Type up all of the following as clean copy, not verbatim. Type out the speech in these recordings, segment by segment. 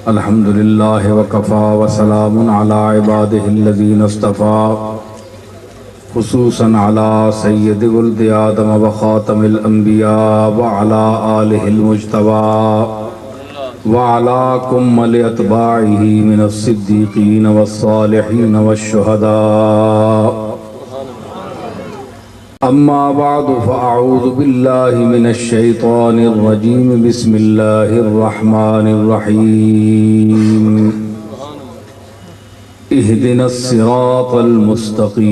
الحمدللہ وکفا وسلام علی عبادہ الذین اصطفى خصوصا علی سید ولد آدم وخاتم الانبیاء وعلی آلہ المجتبى وعلى كمل اتباعه من الصدیقین والصالحین والشہداء اما بعد فاعوذ باللہ من الشیطان الرجیم بسم اللہ الرحمن الرحیم اہدنا الصراط المستقیم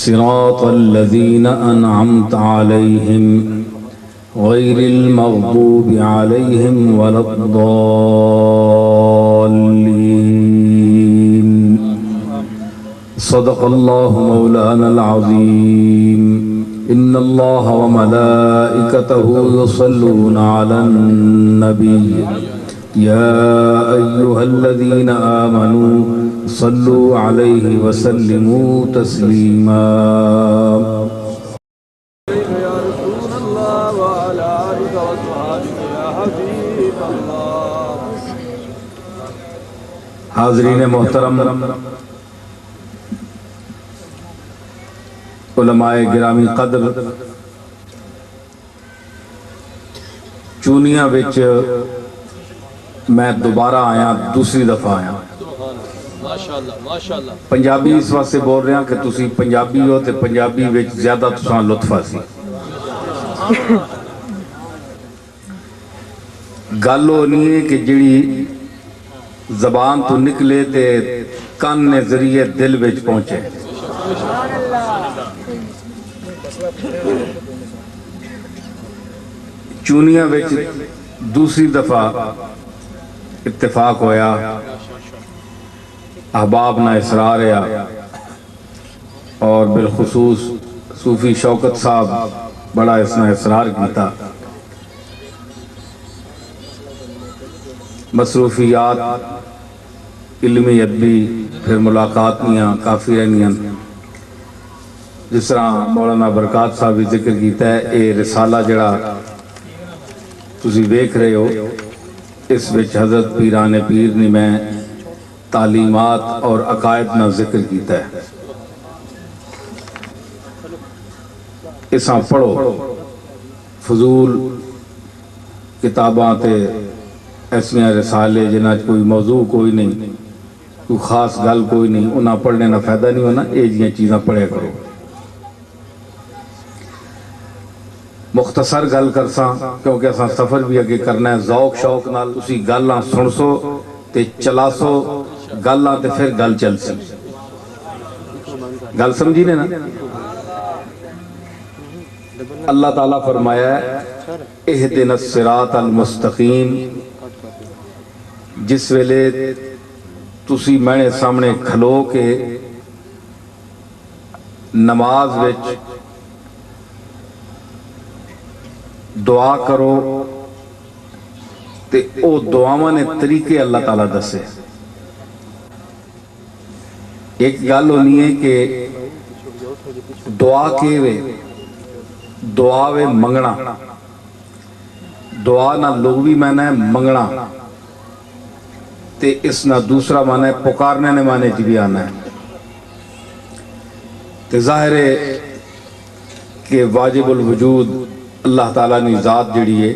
صراط الذین انعمت علیہم غیر المغضوب علیہم ولا الضالین صدق اللہ مولانا العظیم ان اللہ وملائکتہ یصلون علی النبی یا ایہا الذین آمنوا صلوا علیہ وسلموا تسلیما حاضرین محترم، علماء گرامی قدر، چونیاں وچ میں دوبارہ آیا، دوسری دفعہ آیا۔ پنجابی اس واسطے بول رہے ہیں کہ تسی پنجابی ہو تے پنجابی وچ زیادہ تساں لطف سی۔ گل ہو نہیں ہے کہ جڑی زبان تو نکلے تے کان نے ذریعے دل وچ پہنچے۔ چونیاں وچ دوسری دفعہ اتفاق ہویا، احباب نہ اسرار ہے اور بالخصوص صوفی شوکت صاحب بڑا اس نے اسرار کیتا۔ مصروفیات علمی ادبی پھر ملاقات نیاں کافی رہنیاں، جس طرح مولانا برکات صاحب بھی ذکر کیتا ہے، اے رسالہ جڑا تسی دیکھ رہے ہو، اس وچ حضرت پیران پیر نے میں تعلیمات اور عقائد نہ ذکر کیتا ہے۔ اساں پڑھو، فضول کتاباں تے ایسیاں رسالے جنہاں کوئی موضوع کوئی نہیں، کوئی خاص گل کوئی نہیں، انہاں پڑھنے نہ فائدہ نہیں ہونا، اے جیاں چیزاں پڑھے کرو۔ مختصر گل کرساں کیونکہ اساں سفر بھی اگے کرنا ہے، ذوق شوق نال اسی گلاں سن سو تے چلا سو گلاں تے پھر گل چل سی۔ گل سمجھی نے نا؟ اللہ تعالیٰ فرمایا ہے اہدنا الصراط المستقیم، جس ویلے تسی میں سامنے کھلو کے نماز وچ دعا کرو تے او دعاواں نے طریقے اللہ تعالیٰ دسے۔ ایک گل ہونی ہے کہ دعا کے وے، دعا وے منگنا، دعا نہ لغوی معنی ہے منگنا، تے اس نہ دوسرا معنی ہے پکارنے نے معنی جی بھی آنا ہے۔ تے ظاہر ہے کہ واجب الوجود اللہ تعالیٰ نے ذات جڑی ہے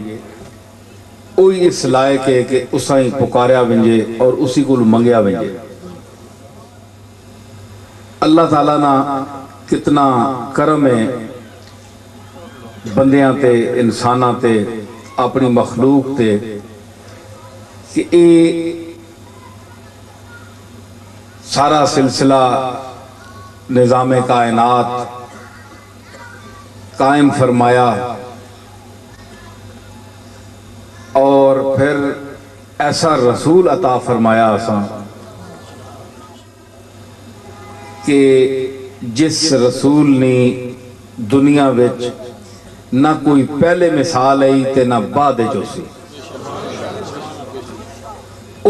اوہی اس لائق ہے کہ اساں ہی پکاریا ونجے اور اسی کو منگیا ونجے۔ اللہ تعالیٰ نا کتنا کرم ہے بندیاں تے انساناں تے اپنی مخلوق تے کہ اے سارا سلسلہ نظام کائنات قائم فرمایا اور پھر ایسا رسول عطا فرمایا اساں کہ جس رسول نے دنیا وچ نہ کوئی پہلے مثال ہے تے نہ بعد جو سی،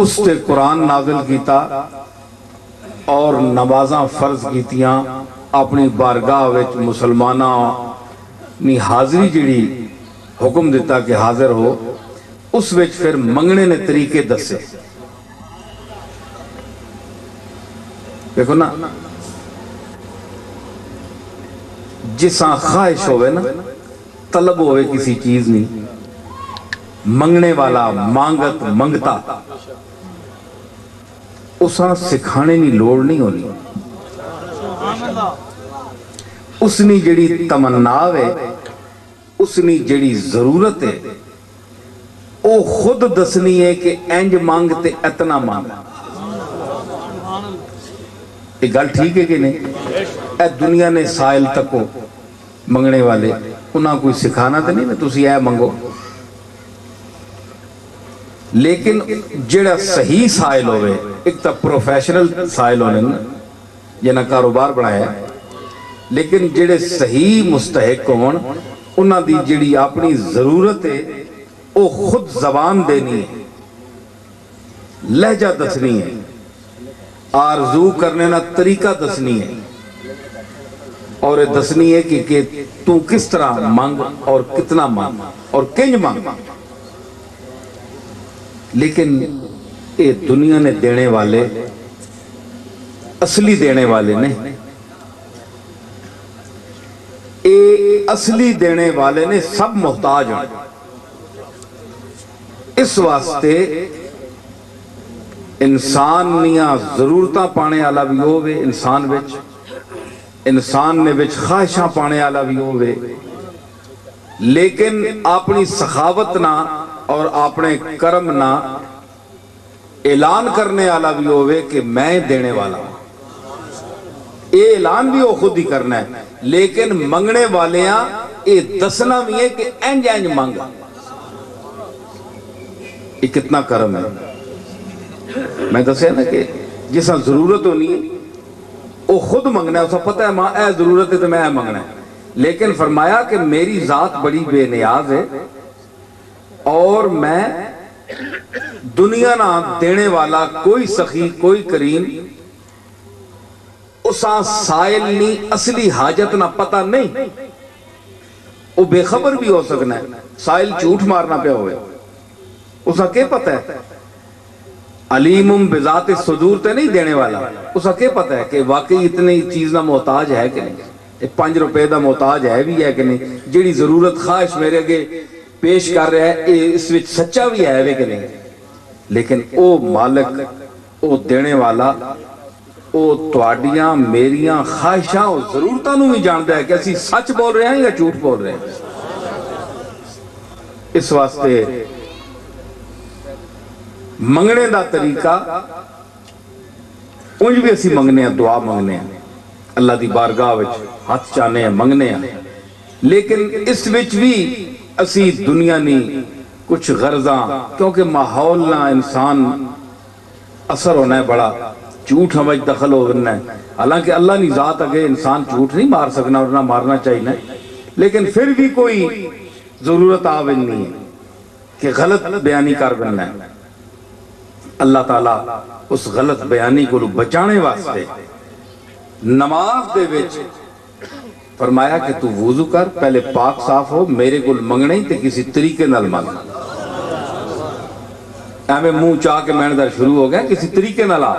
اس تے قرآن نازل کیتا اور نمازاں فرض کیتیاں، اپنی بارگاہ وچ مسلماناں نہیں حاضری جڑی حکم دیتا کہ حاضر ہو، اس وچ پھر منگنے نے طریقے دسے. دیکھو نا، جساں خواہش ہوئے نا، طلب ہوئے کسی چیز نہیں، منگنے والا مانگت منگتا، اساں سکھانے نہیں لوڑ نہیں ہونی. اس نے جڑی تمنا ہے، اس نے جڑی ضرورت ہے، وہ خود دسنی ہے کہ انج مانگتے اتنا مانگ. یہ گل ٹھیک ہے کہ نہیں؟ اے دنیا نے سائل تکو منگنے والے انہاں کوئی سکھانا تو نہیں نا تسی اے منگو. لیکن جڑا صحیح سائل ہوئے، ایک تا پروفیشنل سائل ہونے نا جنہاں کاروبار بنایا ہے، لیکن جڑے صحیح مستحق ہون انہاں دی جڑی اپنی ضرورت ہے وہ خود زبان دینی ہے، لہجہ دسنی ہے، آرزو کرنے نا طریقہ دسنی ہے، اور دسنی ہے کہ تو کس طرح مانگ اور کتنا مانگ اور کنج مانگ. لیکن یہ دنیا نے دینے والے، اصلی دینے والے نے، اے اصلی دینے والے نے سب محتاج ہیں. اس واسطے انسانیاں ضرورتاں پانے والا بھی ہوئے انسان وچ، انسان نے وچ خواہشاں پانے والا بھی ہوئے، لیکن اپنی سخاوت نہ اور اپنے کرم نہ اعلان کرنے والا بھی ہوئے کہ میں دینے والا ہوں. یہ اعلان بھی وہ خود ہی کرنا ہے، لیکن منگنے والے یہ دسنا بھی ہے کہ انج انج مانگا. یہ کتنا کرم ہے. میں دسیا نا کہ جسا ضرورت ہونی ہے وہ خود منگنا ہے، اسا پتہ ہے ماں اے ضرورت ہے تو میں اے منگنا ہے. لیکن فرمایا کہ میری ذات بڑی بے نیاز ہے اور میں دنیا نہ دینے والا کوئی سخی کوئی کریم اسا سائل نہیں اصلی حاجت نہ پتہ نہیں. وہ بے خبر بھی ہو سکنا ہے، سائل جھوٹ مارنا پہ ہوئے، اسا کیا پتہ ہے؟ علیم بذات صدور تے نہیں دینے والا، اسا کیا پتہ ہے کہ واقعی اتنی چیز نہ محتاج ہے کہ نہیں، 5 روپے دا محتاج ہے بھی ہے کہ نہیں، جیڑی ضرورت خواہش میرے کے پیش کر رہا ہے اس وچ سچا بھی ہے کہ نہیں. لیکن او مالک، او دینے والا، او تواڈیاں میریاں خواہشاں اور ضرورتاں نوں بھی جاندا ہے کہ اسی سچ بول رہے ہیں یا جھوٹ بول رہے ہیں. اس واسطے منگنے دا طریقہ انج بھی اسی منگنے ہیں، دعا منگنے ہیں، اللہ دی بارگاہ وچ ہاتھ چاہنے ہیں، منگنے ہیں. لیکن اس وچ بھی اسی دنیا نہیں کچھ غرضاں، کیونکہ ماحول نہ انسان اثر ہونا ہے بڑا، جھوٹ ہمیں دخل ہونا ہے. حالانکہ اللہ نہیں ذات اگے انسان جھوٹ نہیں مار سکنا اور نہ مارنا چاہیے، لیکن پھر بھی کوئی ضرورت آوے نہیں ہے کہ غلط بیانی کر بننا ہے. اللہ تعالیٰ اس غلط بیانی کو بچانے واسطے نماز دے وچ فرمایا کہ تو وضو کر، پہلے پاک صاف ہو، میرے کو منگنے تے کسی طریقے نال مانگ. ایویں منہ چاہ کے میں در شروع ہو گیا، کسی طریقے نال آ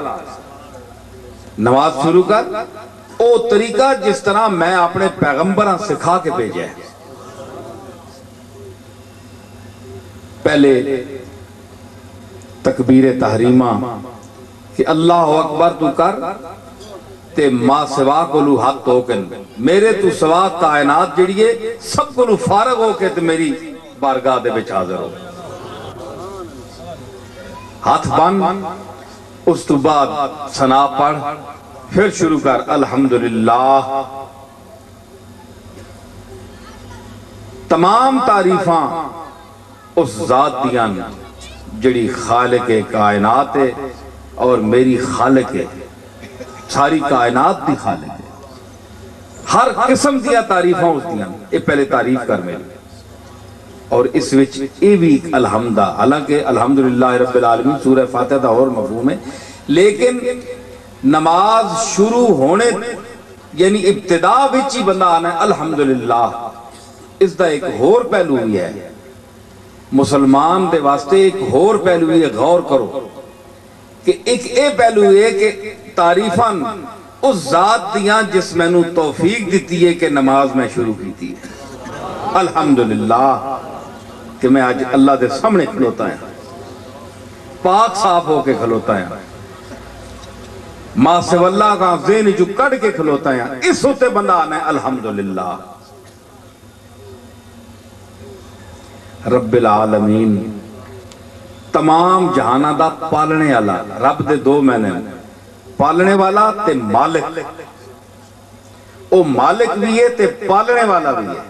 نماز شروع کر. او طریقہ جس طرح میں اپنے پیغمبراں سکھا کے بھیجا ہے. پہلے تکبیر تحریمہ کہ اللہ اکبر تو کر تے ما سوا کو لو حق توکن، میرے تو سوا کائنات جڑیے سب کو لو فارغ ہو کے تے میری بارگاہ دے بچ حاضر ہو. ہاتھ بن، اس تو بعد ثنا پڑھ، پھر شروع کر الحمدللہ. تمام تعریفاں اس ذات دیاں جڑی خالق کائنات ہے اور میری خالق ہے، ساری کائنات دی خالق ہے. ہر قسم دیا تعریفاں اس دیاں، یہ پہلے تعریف کر میری. اور اس وچ یہ بھی الحمدہ، حالانکہ الحمدللہ رب العالمین سورہ فاتحہ دا اور مفہوم ہے، لیکن نماز شروع ہونے یعنی ابتدا وچ ہی بندہ آنا ہے الحمدللہ. اس دا ایک ہور پہلو بھی ہے، مسلمان دے واسطے ایک ہور پہلو بھی ہے، غور کرو کہ ایک اے پہلو ہے کہ تعریفاً اس ذات دیاں جس میں نو توفیق دیتی ہے کہ نماز میں شروع کی تھی۔ الحمدللہ کہ میں آج اللہ دے سامنے کھلوتا ہے، پاک صاف ہو کے کھلوتا ہے، ماں سے واللہ کا ذہن جو کڑ کے کھلوتا ہے، اس ہوتے بندہ آنا ہے الحمدللہ۔ رب العالمین تمام جہانہ دا پالنے والا، رب دے دو معنی پالنے والا تے مالک، او مالک بھی ہے تے پالنے والا بھی ہے،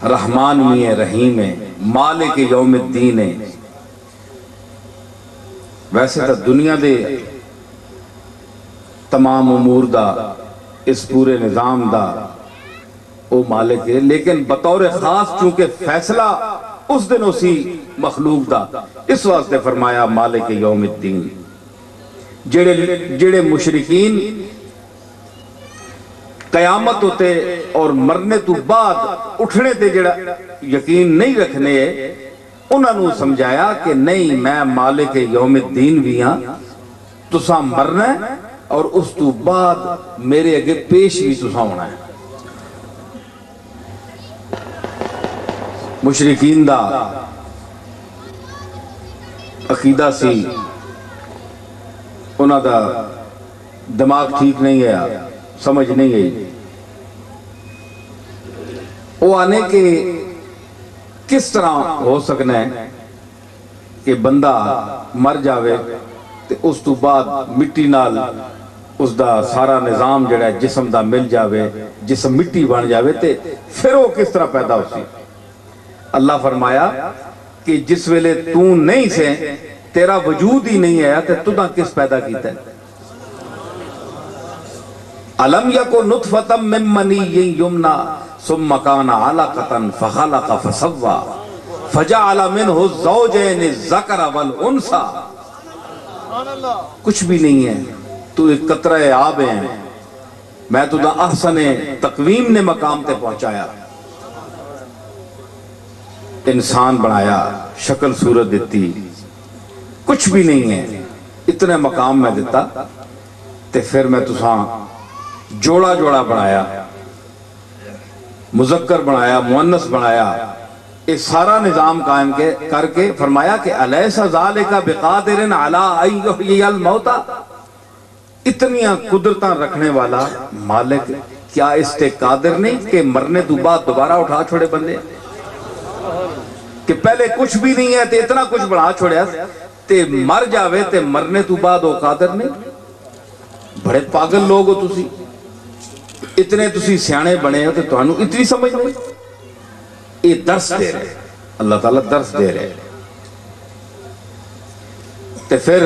رحمان بھی ہے، رحیم ہے، مالک یوم الدین ہے۔ ویسے تو دنیا دے تمام امور دا، اس پورے نظام دا او مالک ہے، لیکن بطور خاص چونکہ فیصلہ اس دن اسی مخلوق دا، اس واسطے فرمایا مالک یوم الدین۔ جڑے مشرکین قیامت ہوتے اور مرنے تو بعد اٹھنے تے جڑا یقین نہیں رکھنے، انہوں نے سمجھایا کہ نہیں میں مالک یوم الدین بھی ہاں، تساں مرنا ہے اور اس تو بعد میرے اگے پیش بھی تساں ہونا ہے۔ مشرکین دا عقیدہ سی، انہوں دا دماغ ٹھیک نہیں گیا، سمجھ نہیں گئی، وہ آنے کے کس طرح ہو سکنا ہے کہ بندہ مر جاوے تے اس تو بعد مٹی نال اس دا سارا نظام جڑا ہے جسم دا مل جاوے، جسم مٹی بن جاوے تے پھر وہ کس طرح پیدا ہو سی۔ اللہ فرمایا کہ جس ویلے تو نہیں سے، تیرا وجود ہی نہیں آیا تے تُدھا کس پیدا کیتا ہے؟ علم یکو نطفتا من منی یمنا ثم کان علقتا فخلق فسوا فجعل منہ الزوجین الذکر والانثی۔ کچھ بھی نہیں ہے، تو ایک قطرہ آب ہے، میں تو دا احسن تقویم نے مقام تے پہنچایا، انسان بنایا، شکل صورت دیتی، کچھ بھی نہیں ہے، اتنے مقام میں دیتا تے پھر میں تساں جوڑا جوڑا بنایا، مذکر بنایا، مؤنث بنایا، یہ سارا نظام قائم کر کے فرمایا کہ الیس ذالک بقادر علی ان یحیی الموتى، اتنیاں قدرتاں رکھنے والا مالک کیا اس تے قادر نہیں کہ مرنے تو بعد دوبارہ اٹھا چھوڑے بندے، کہ پہلے کچھ بھی نہیں ہے تے اتنا کچھ بڑھا چھوڑیا تے مر جاوے تے مرنے تو بعد وہ قادر نہیں۔ بڑے پاگل لوگ ہو تسی، اتنے تسی سیانے بنے ہو تے تانوں اتنی سمجھ نہیں۔ یہ درس دے رہے، اللہ تعالیٰ درس دے رہے، تے پھر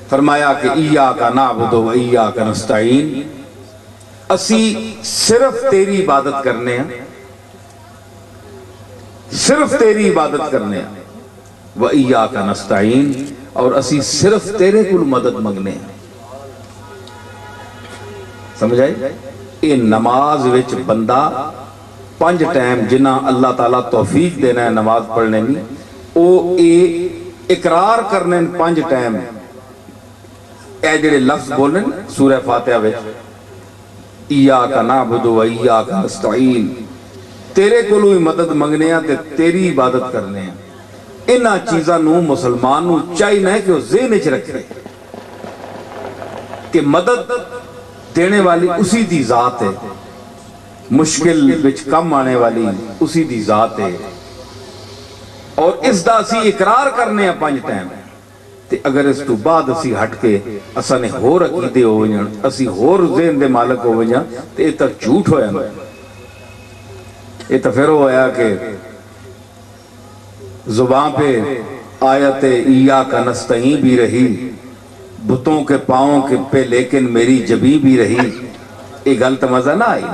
فرمایا کہ ایاک نعبد و ایاک نستعین، اسی صرف تیری عبادت کرنے ہیں، صرف تیری عبادت کرنے ہیں، و ایاک نستعین، اور اسی صرف تیرے کل مدد منگنے ہیں۔ سمجھ آئی؟ یہ نماز وچ بندہ 5 ٹائم جنہ اللہ تعالیٰ توفیق دینا ہے نماز پڑھنے میں، او اقرار کرنے 5 ٹائم، اے جڑے لفظ بولنے سورہ فاتحہ وچ، ایاک نعبد و ایاک نستعین، تیرے کولوں ہی مدد منگنے ہیں تے تیری عبادت کرنے ہیں۔ انہاں چیزاں نو مسلمان نو چاہیے ہے کہ وہ ذہن وچ رکھے کہ مدد دینے والی اسی دی ذات ہے، مشکل وچ کم آنے والی اسی دی ذات ہے، اور اس دا اسی اقرار کرنے ہیں 5 ٹائم۔ تے اگر اس تو بعد اسی ہٹ کے اساں نے ہور عقیدے ہو جان، اسی ہور ذہن دے مالک ہو جان، تے یہ تو جھوٹ ہویا نا، یہ تو پھر ہویا کہ زبان پہ آیت ایاک نستعین بھی رہی، بتوں کے پاؤں کے پہ لیکن میری جبیں بھی رہی۔ یہ غلط مزہ نہ آئی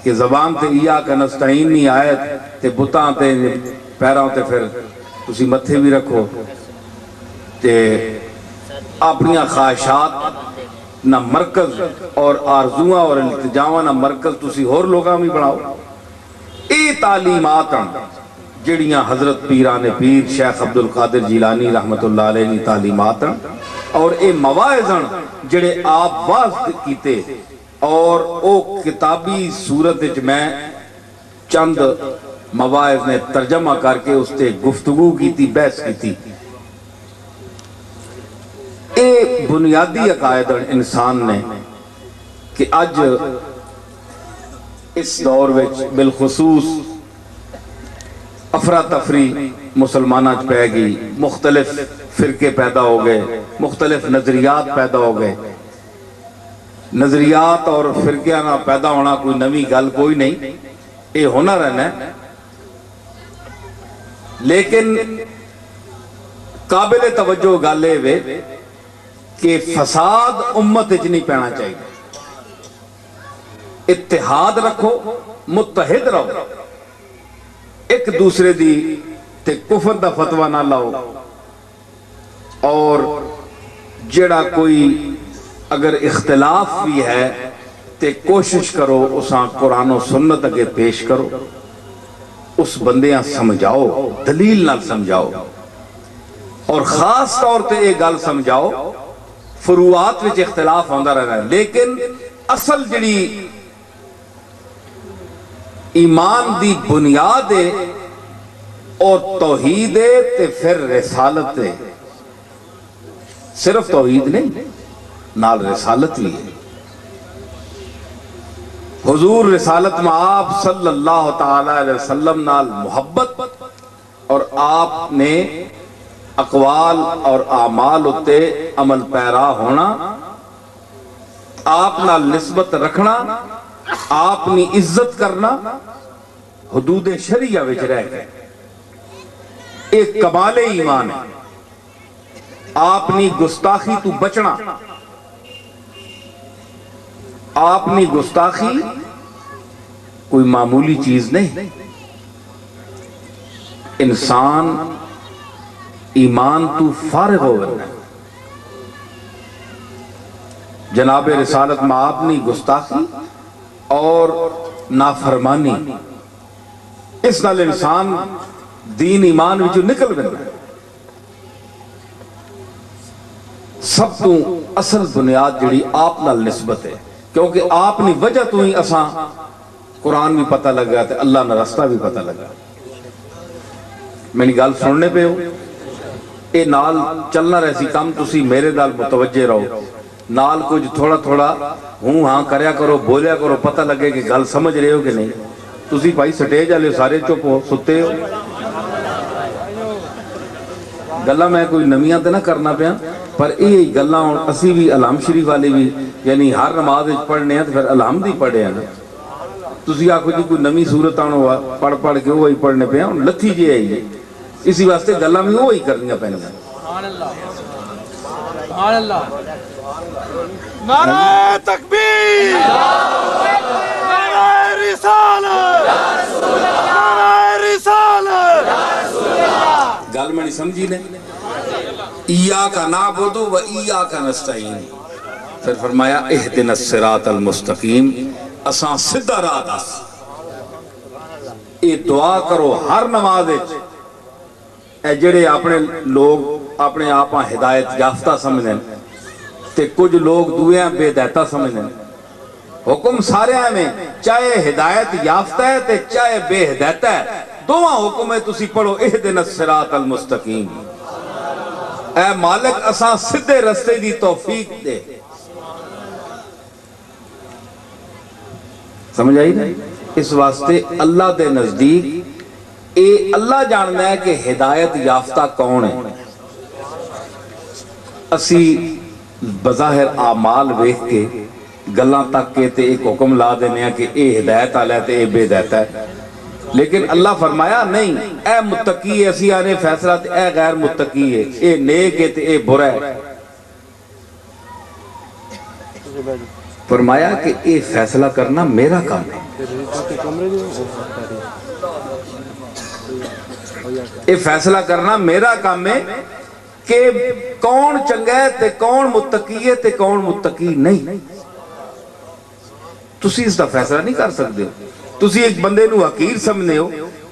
کہ زبان تے ایاک نستعین نہیں آیت تے بتاں تے پیراں تے پھر تسی متھے بھی رکھو تے اپنی خواہشات نہ مرکز اور آرزواں اور التجاواں نہ مرکز تسی ہور لوگاں بھی بناؤ. اے تعلیمات جڑیاں حضرت پیران پیر شیخ عبد القادر جیلانی رحمت اللہ علیہ نے تعلیمات اور اے مواعظ جڑے آپ واضح کیتے اور او کتابی صورت وچ میں چند مواعظ نے ترجمہ کر کے اس تے گفتگو کیتی بحث کیتی. اے بنیادی عقائد انسان نے کہ اج اس دور وچ بالخصوص افراتفری مسلمانہ چ پہ گئی, مختلف فرقے پیدا ہو گئے, مختلف نظریات پیدا ہو گئے. نظریات اور فرقیاں نہ پیدا ہونا کوئی نوی گل کوئی نہیں, اے ہونا رہنا ہے, لیکن قابل توجہ گل اے کہ فساد امت وچ نہیں پینا چاہیے. اتحاد رکھو, متحد رہو, ایک دوسرے دی تے کفر دا فتوہ نہ لاؤ, اور جڑا کوئی اگر اختلاف بھی ہے تے کوشش کرو اساں قرآن و سنت اگے پیش کرو, اس بندیاں سمجھاؤ, دلیل نہ سمجھاؤ, اور خاص طور تے یہ گل سمجھاؤ. فروعات وچ اختلاف ہوندہ رہنا ہے, لیکن اصل جڑی ایمان دی بنیاد ہے اور توحید ہے تے پھر رسالت ہے. صرف توحید نہیں, نال رسالت بھی ہے. حضور رسالت میں آپ صلی اللہ تعالی علیہ وسلم نال محبت اور آپ نے اقوال اور اعمال اتے عمل پیرا ہونا, آپ نال نسبت رکھنا, آپ نے عزت کرنا, حدود شریعہ وچ رہ گئے, ایک کمال ایمان ہے. آپ نے گستاخی تو بچنا, آپ نے گستاخی کوئی معمولی چیز نہیں. انسان ایمان تو فارغ ہو گئے. جناب رسالت میں آپ نے گستاخی اور نافرمانی اس نال انسان دین ایمان وچوں نکل گیا. سب تو اصل بنیاد جڑی آپ نال نسبت ہے, کیونکہ آپ نے وجہ تو ہی اساں قرآن بھی پتہ لگا تے اللہ نہ رستہ بھی پتہ لگا. میں نے گل سننے پہ ہو, اے نال چلنا رہسی کام تسی میرے نال متوجہ رہو, نال کچھ تھوڑا تھوڑا ہوں ہاں کریا کرو, بولیا کرو, پتہ لگے کہ گل سمجھ رہے ہو کہ نہیں. تسی بھائی سٹیج والے سارے چپ ہو, ستے ہو. گلاں میں کوئی نمیاں تے نہ کرنا پیا, پر یہ گلاں اسی بھی الحمد شریف والے بھی یعنی ہر نماز پڑھنے ہیں تو پھر الحمد ہی پڑھے ہیں نا. تسی آکھو جی کوئی نمی صورت آنو پڑھ پڑھ کے وہی پڑھنے پہ ہیں, لتھی جی ہے یہ, اسی واسطے گلاں بھی وہی کرنیاں پہنیاں. سبحان اللہ, نعرہ تکبیر, نعرہ رسالت, نعرہ رسالت. گل میں نہیں سمجھی نے. ایاک نعبد و ایاک نستعین, پھر فرمایا اہدنا الصراط المستقیم, اساں سدھا راہ دس. یہ دعا کرو ہر نماز وچ. اے جڑے اپنے لوگ اپنے آپ ہدایت یافتہ سمجھیں تے کچھ لوگ دویاں بے ہدایتہ سمجھیں, حکم سارے میں چاہے ہدایت یافتہ ہے تے چاہے بے ہدایتہ ہے, دونوں حکم ہے تسی پڑھو اہدنا الصراط المستقیم. اے مالک اساں سدھے رستے دی توفیق دے. سمجھ آئی نا؟ اس واسطے اللہ دے نزدیک اے اللہ جاننا ہے کہ ہدایت یافتہ کون ہے. اسی بظاہر اعمال ویکھ کے گلاں تک کے تے ایک حکم لا دینے ہیں کہ اے ہدایت والا ہے تے اے بے ہدایت ہے, لیکن اللہ فرمایا نہیں, اے متقی ہے, اسی آنے فیصلہ تے اے غیر متقی ہے, اے نیک ہے تے اے برا ہے. فرمایا کہ اے فیصلہ کرنا میرا کام ہے, اے فیصلہ کرنا میرا کام ہے, کہ کون چنگا ہے تے کون متقی ہے تے کون متقی نہیں. تسی اس دا فیصلہ نہیں کر سکتے ہو. تسی ایک بندے نو حقیر سمجھتے ہو,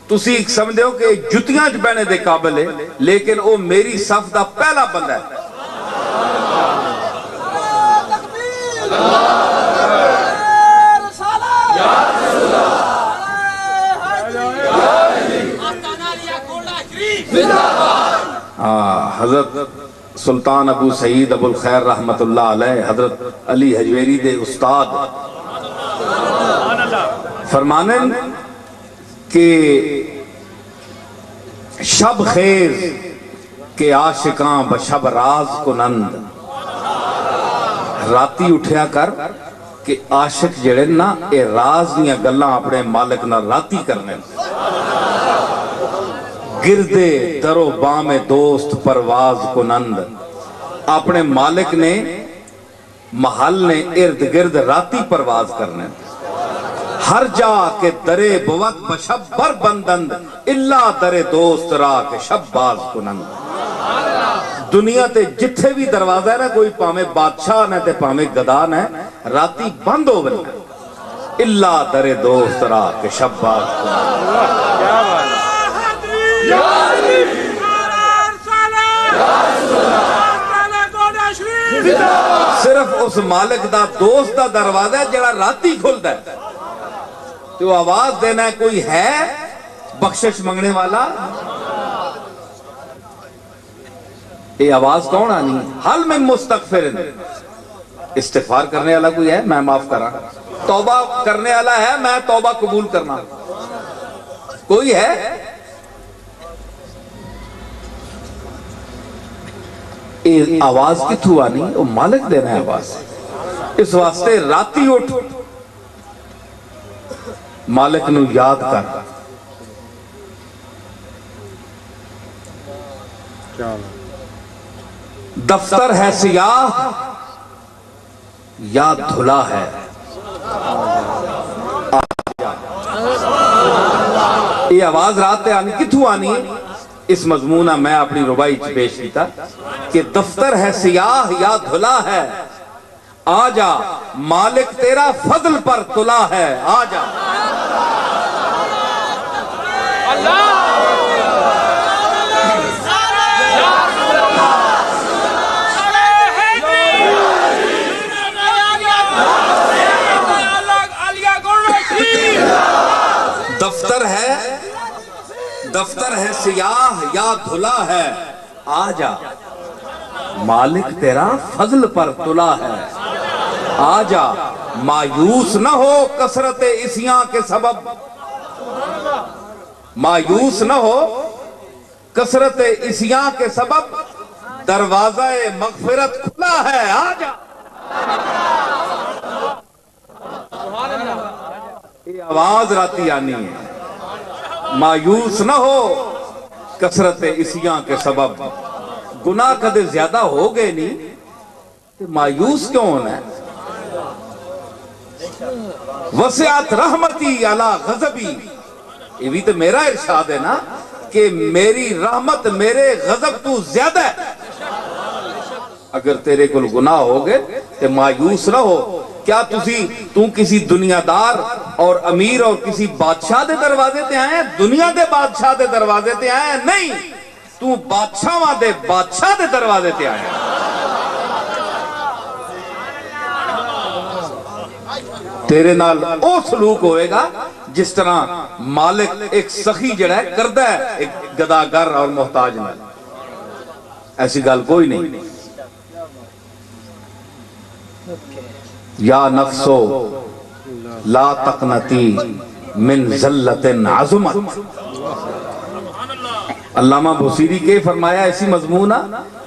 تسی ایک سمجھتے ہو کہ جتیاں چ بہنے دے قابل ہے, لیکن وہ میری صف دا پہلا بندہ ہے. حضرت سلطان ابو سعید ابو الخیر رحمت اللہ علیہ, حضرت علی حجویری دے استاد فرمانے کہ شب خیز کے عاشقاں بشب راز کنند, راتی اٹھیا کر کہ عاشق جڑے نا اے راز دیاں گلاں اپنے مالک نہ راتی کرنے. گردے درو بام دوست پرواز کنند, اپنے مالک نے محل نے ارد گرد راتی پرواز کرنے. ہر جا کے درے بوت بشب بر بندند, اللہ درے دوست را کے شب باز کنند. دنیا تے جتھے بھی دروازہ ہے نا, کوئی پامے بادشاہ نے تے پامے گدا نے, راتی بند ہو بنا اللہ درے دوست را کے شب باز کنند. صرف اس مالک دا دوست دا دروازہ ہے جڑا راتی کھلتا ہے. تو آواز دینا ہے کوئی ہے بخشش منگنے والا, یہ آواز کون آنی ہے؟ حل میں مستغفر, استغفار کرنے والا کوئی ہے میں معاف کرا, توبہ کرنے والا ہے میں توبہ قبول کرنا, کوئی ہے؟ آواز کتھو آنی, وہ مالک دینا ہے آواز. اس واسطے راتی اٹھ مالک نو یاد کر. دفتر ہے سیاہ یا دھلا ہے, یہ آواز رات آنی کتھو آنی ہے؟ اس مضمونہ میں اپنی ربائی پیش کیتا کہ دفتر ہے سیاہ یا دھلا ہے, آجا مالک تیرا فضل پر تلا ہے, آجا. دفتر ہے سیاہ یا دھلا ہے, آجا مالک تیرا فضل پر تلا ہے, آجا مایوس نہ ہو کثرت اسیاں کے سبب, مایوس نہ ہو کثرت اسیاں کے سبب, دروازہ مغفرت کھلا ہے, آجا. یہ آواز راتی آنی ہے. مایوس نہ ہو کثرت اسیاں کے سبب, گناہ کدے زیادہ ہو گئے نہیں تو مایوس کیوں ہونا ہے؟ وسعت رحمتی علی غضبی, یہ بھی تو میرا ارشاد ہے نا کہ میری رحمت میرے غضب تو زیادہ ہے. اگر تیرے کل گناہ ہو گئے تو مایوس نہ ہو. کیا تو کسی دنیادار اور امیر اور کسی بادشاہ دے دروازے تے آئے ہیں؟ دنیا دے بادشاہ دے دروازے تے آئے ہیں؟ نہیں, تو بادشاہ دے بادشاہ دے دروازے تے آئے ہیں. تیرے نال او سلوک ہوئے گا جس طرح مالک ایک سخی جڑا ہے کردہ ہے ایک گداگر اور محتاج نال. ایسی گال کوئی نہیں. یا نفسو لا تقنتی من ذلت عظمت. علامہ بصیری کے فرمایا اسی مضمونہ,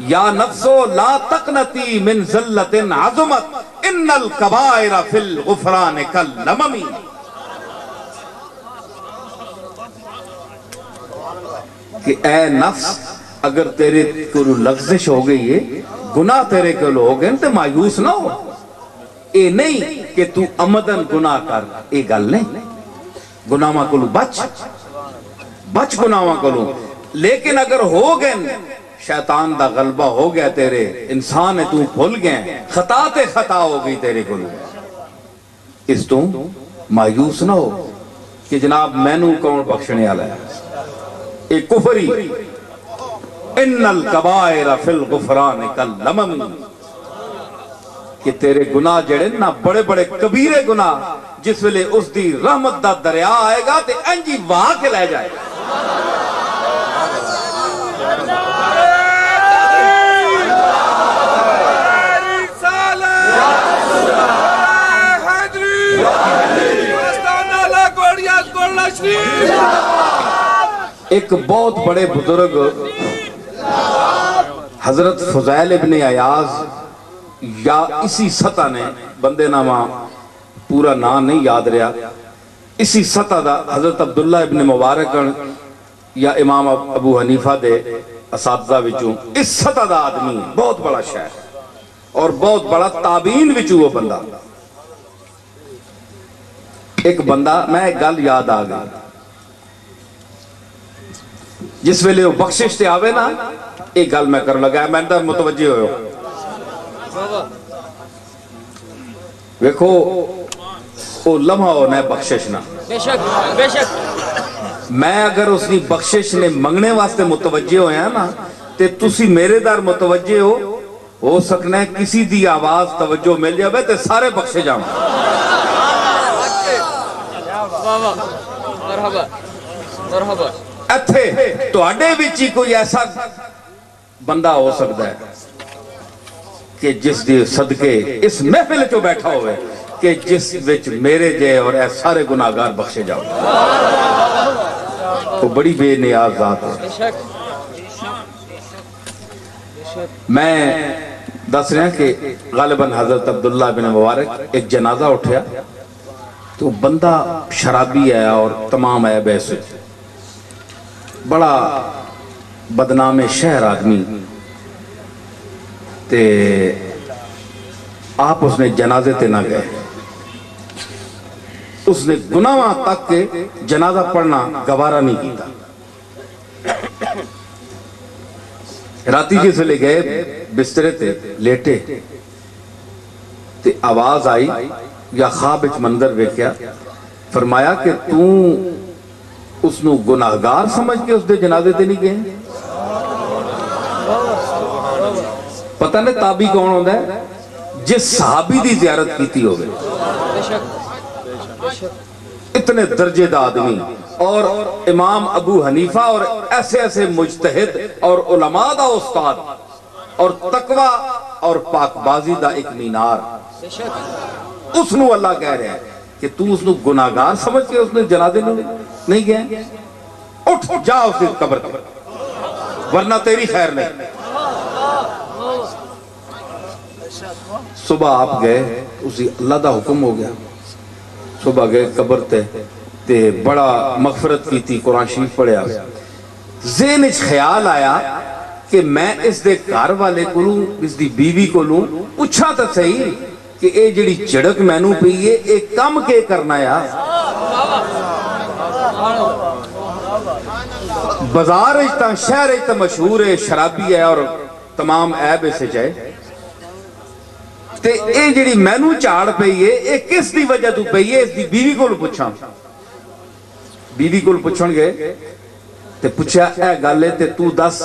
یا نفسو لا تقنتی من ذلت عظمت ان الکبائر فی الغفران کاللمم. کہ اے نفس اگر تیرے کو لغزش ہو گئی ہے, گناہ تیرے کو ہو گئے تو مایوس نہ ہو. اے نہیں کہ تو عمدن گناہ کر, اے گل نہیں. گناہ کو بچ گناہ کو. لیکن اگر ہو گئے شیطان دا غلبہ ہو گیا تیرے، انسان ہے تو بھول گئے، خطا تے خطا ہو گئی تیرے کو، اس تو مایوس نہ ہو کہ جناب مینوں کون بخشنے والا ہے۔ ایک کفری ان الکبائر فی الغفران کاللمم، کہ تیرے گناہ جڑے نا بڑے بڑے کبیرے گناہ جس ویلے اس دی رحمت دا دریا آئے گا تے انجی واہ کے لے جائے گا۔ ایک بہت بڑے بزرگ حضرت فضیل ابن عیاض یا اسی سطح نے، بندے نامہ پورا نام نہیں یاد رہا، اسی سطح دا حضرت عبداللہ ابن مبارک یا امام ابو حنیفہ دے اساتذہ وچوں اس سطح دا آدمی بہت بڑا شیخ اور بہت بڑا تابعین وچوں وہ بندہ۔ ایک بندہ، میں ایک گل یاد آ گئی، جس ویلے وہ بخشش تے آوے نا، ایک گل میں کر لگا ہے، میں اندر متوجہ ہوئے ہو ویکھو وہ لمحہ ہونا ہے بخشش نہ، بے شک بے شک، میں اگر اس نے بخشش نے منگنے واسطے متوجہ ہویا ہے نا تے تسی میرے در متوجہ ہو سکنا ہے کسی دی آواز توجہ مل جاوے تے سارے بخشے جاؤں۔ مرحبا مرحبا۔ اتھے تو اڈے بچی کوئی ایسا بندہ ہو سکتا ہے کہ جس دی صدقے اس محفل چو بیٹھا ہوئے کہ جس وچ میرے جے اور اے سارے گناہگار بخشے جاؤ، وہ بڑی بے نیاز ذات ہے۔ میں دس رہا کہ غالباً حضرت عبداللہ بن مبارک ایک جنازہ اٹھیا تو بندہ شرابی ہے اور تمام عیب ایسے، بڑا بدنام شہر آدمی، تے آپ اس نے جنازے تے نہ گئے، اس نے گناہاں تک کے جنازہ پڑھنا گوارا نہیں کیتا۔ راتی جس لے گئے بسترے تے لیٹے تے آواز آئی یا خواب اچ منظر ویکھیا، فرمایا کہ تو اس نو گناہگار سمجھ کے اس دے جنازے تے نہیں گئے؟ پتہ نہیں تابی کون ہوندہ ہے جس صحابی دی زیارت کیتی ہوگے، اتنے درجے دا آدمی اور امام ابو حنیفہ اور ایسے ایسے مجتہد اور علماء دا استاد اور تقوی اور پاک بازی دا ایک مینار، اس نو اللہ کہہ رہے ہیں کہ تو اس نو گناہگار سمجھ کے اس نے جنازے نہیں گئے، اٹھ جا اس نے قبر تے ورنہ تیری خیر نہیں۔ صبح آپ گئے، اسی اللہ دا حکم ہو گیا، صبح گئے قبر تے بڑا مغفرت کی تھی، قرآن شریف پڑھیا، ذہن اچ خیال آیا کہ میں اس دے گھر والے کو لوں، اس دی بیوی کو لوں، پوچھا تا صحیح کہ اے جڑی چڑک مینوں پئی ہے اے کم کے کرنا یا بازار اجتا شہر اجتا مشہور ہے، شرابی ہے اور تمام عیب اسے چاہے، تے اے جڑی مینوں چاڑ پئی ہے اے کس دی وجہ تو پئی ہے؟ اس دی بیوی کو پوچھاں، بیوی کو پوچھن گئے تے پوچھا اے گالے تے تو دس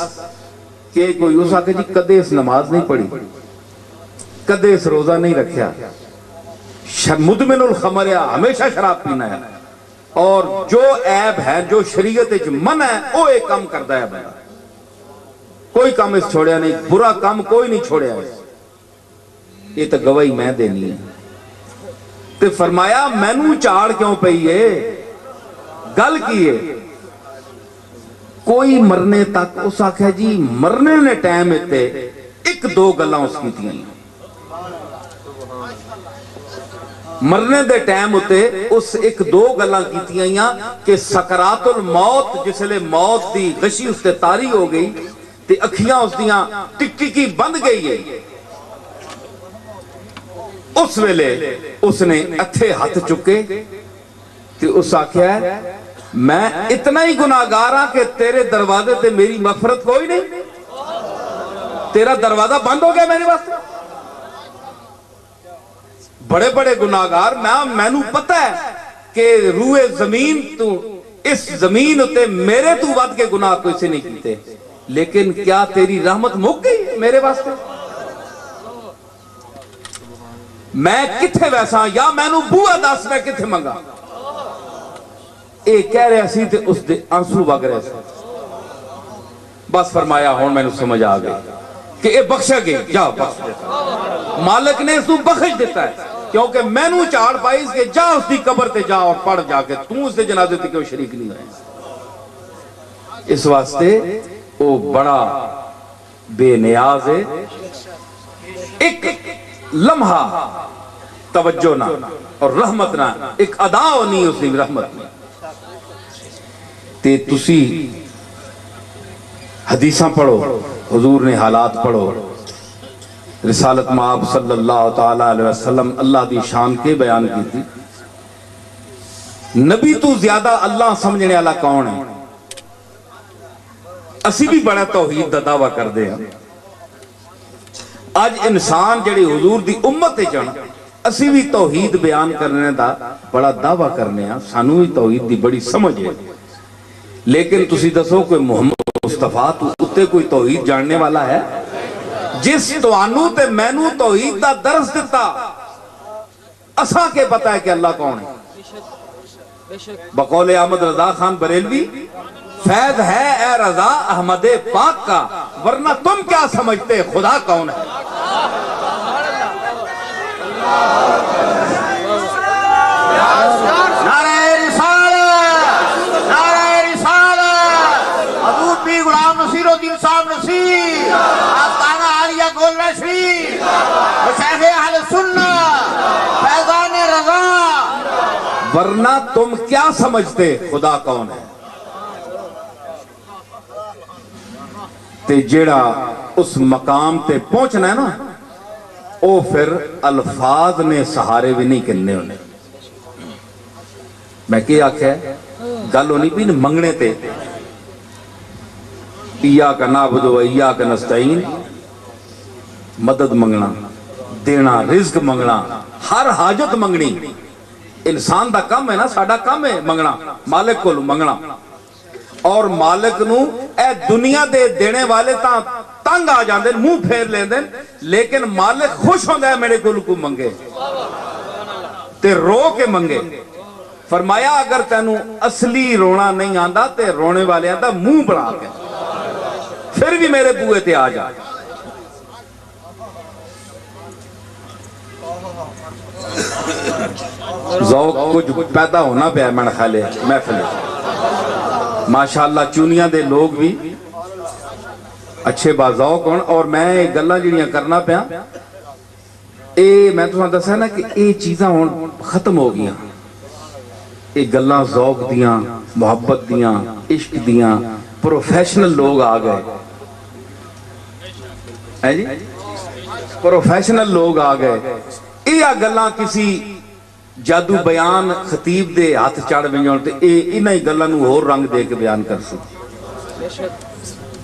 کہ کوئی اس آکے جی کدے اس نماز نہیں پڑھی، کدے اس روزہ نہیں رکھیا، مدمن الخمر ہے، ہمیشہ شراب پینا ہے، اور جو عیب ہے جو شریعت من ہے وہ ایک کام کرتا ہے بندہ، کوئی کام اس چھوڑیا نہیں، برا کام کوئی نہیں چھوڑیا اس، یہ تو گواہی میں دینی ہے۔ تے فرمایا مینوں چاڑ کیوں پئی ہے؟ گل کی ہے کوئی مرنے تک اس آکھا جی مرنے نے ٹائم تے ایک دو گلاں اس کی تھی، مرنے دے ٹائم ہوتے اس ایک دو گلاں کیتی آئیاں کہ سکرات الموت، جس لئے موت دی غشی اس تے تاری ہو گئی تے اکھیاں اس دیاں ٹک ٹکی بند گئی ہے، اس ویلے اس نے اتھے ہاتھ چکے تے اس آکھیا ہے میں اتنا ہی گناہگار ہاں کہ تیرے دروازے تے میری مغفرت کوئی نہیں، تیرا دروازہ بند ہو گیا میرے واسطے؟ بڑے بڑے گناہگار مینو پتہ ہے کہ روئے زمین تو اس زمین ہوتے میرے تو ود کے گناہ کوئی سے نہیں کیتے، لیکن کیا تیری رحمت مک گئی میرے واسطے؟ میں کتھے ویسا یا مینو بوہ دس میں کتھے منگا؟ اے کہہ رہے سی تے اس دے آنسو وگ رہے سی۔ بس فرمایا ہون میں نے سمجھ آ گئی کہ اے بخشا گئی، جا بخش دیتا، مالک نے اس کو بخش دیتا ہے، کیونکہ میں نو چاڑ پائی کہ جا اس دی قبر تے جا اور پڑھ جا کے تو اس دے جنازے تے کیوں شریک نہیں ہوئے۔ اس واسطے وہ بڑا بے نیاز ہے، ایک لمحہ توجہ نہ اور رحمت نہ، ایک ادا ہونی اس دی رحمت نہ تے تسی حدیثاں پڑھو، حضور نے حالات پڑھو، رسالت مآب صلی اللہ تعالیٰ علیہ وسلم اللہ دی شان کے بیان کی تھی۔ نبی تو زیادہ اللہ سمجھنے والا کون ہے؟ اسی بھی بڑا توحید دا دعویٰ کر دے ہیں۔ آج انسان جڑی حضور دی امت جان اسی بھی توحید بیان کرنے دا بڑا دعویٰ کرنے ہیں، سانو بھی توحید دی بڑی سمجھ ہے، لیکن تسی دسو کوئی محمد مصطفیٰ تو اتے کوئی توحید جاننے والا ہے؟ جس توانو تے مینو توحید دا درس دیتا اساں کے پتہ ہے کہ اللہ کون ہے۔ بقول احمد رضا خان بریلوی، فیض ہے اے رضا احمد پاک کا، ورنہ تم کیا سمجھتے خدا کون ہے؟ نعرہ رسالت، نعرہ رسالت، حضور پیر غلام نصیر الدین صاحب نصیر، آستانہ عالیہ گولڑا شریف، شیخ اہل سنت، فیضان رضا، ورنہ تم کیا سمجھتے خدا کون ہے؟ تے جیڑا اس مقام تے پہنچنا ہے نا، او پھر الفاظ نے سہارے بھی نہیں کرنے ہونے۔ میں کیا آکھا ہے گل ہونی بھی منگنے تے ایاک نعبد و ایاک نستعین، مدد منگنا، دینا، رزق منگنا، ہر حاجت منگنی انسان دا کم ہے نا، ساڑا کم ہے منگنا، مالک کو منگنا، اور مالک نو اے دنیا دے دینے والے تاں تنگ آ جاندے منہ پھیر لیں دیں، لیکن مالک خوش ہوندہ ہے میرے کو منگے تے رو کے منگے۔ فرمایا اگر تینوں اصلی رونا نہیں آندہ تے رونے والے آندہ منہ بڑھا کے پھر بھی میرے بوئے تے آ جا۔ ذوق کچھ پیدا ہونا پہ ہے میں نے خیال ہے محفل ہے، ماشاءاللہ چونیاں دے لوگ بھی اچھے باذوق ہون، اور میں گلاں جڑیاں کرنا پیا میں تو دسا نا کہ یہ چیزاں ہون ختم ہو گیاں، یہ گلاں ذوق دیاں، محبت دیاں، عشق دیاں، پروفیشنل لوگ آ گئے ہے جی، پروفیشنل لوگ آ گئے، یہ گلاں کسی جادو بیان خطیب دے ہاتھ چڑھ بنجاؤں تے انہی گلاں نو اور رنگ دے کے بیان کر سکتے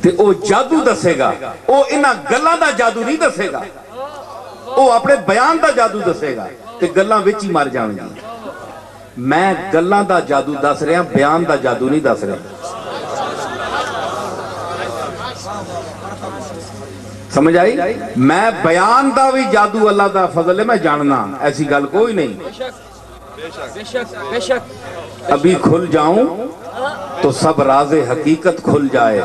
تے او جادو دسے گا، او انہا گلاں دا جادو نہیں دسے گا، او اپنے بیان دا جادو دسے گا تے گلاں وچ ہی مار جاؤں گی۔ میں گلاں دا جادو دس رہا، بیان دا جادو نہیں دس رہا، سمجھ آئی؟ میں بیان دا بھی جادو اللہ دا فضل ہے میں جاننا، ایسی گل کوئی نہیں۔ ابھی کھل جاؤں تو سب راز حقیقت کھل جائے،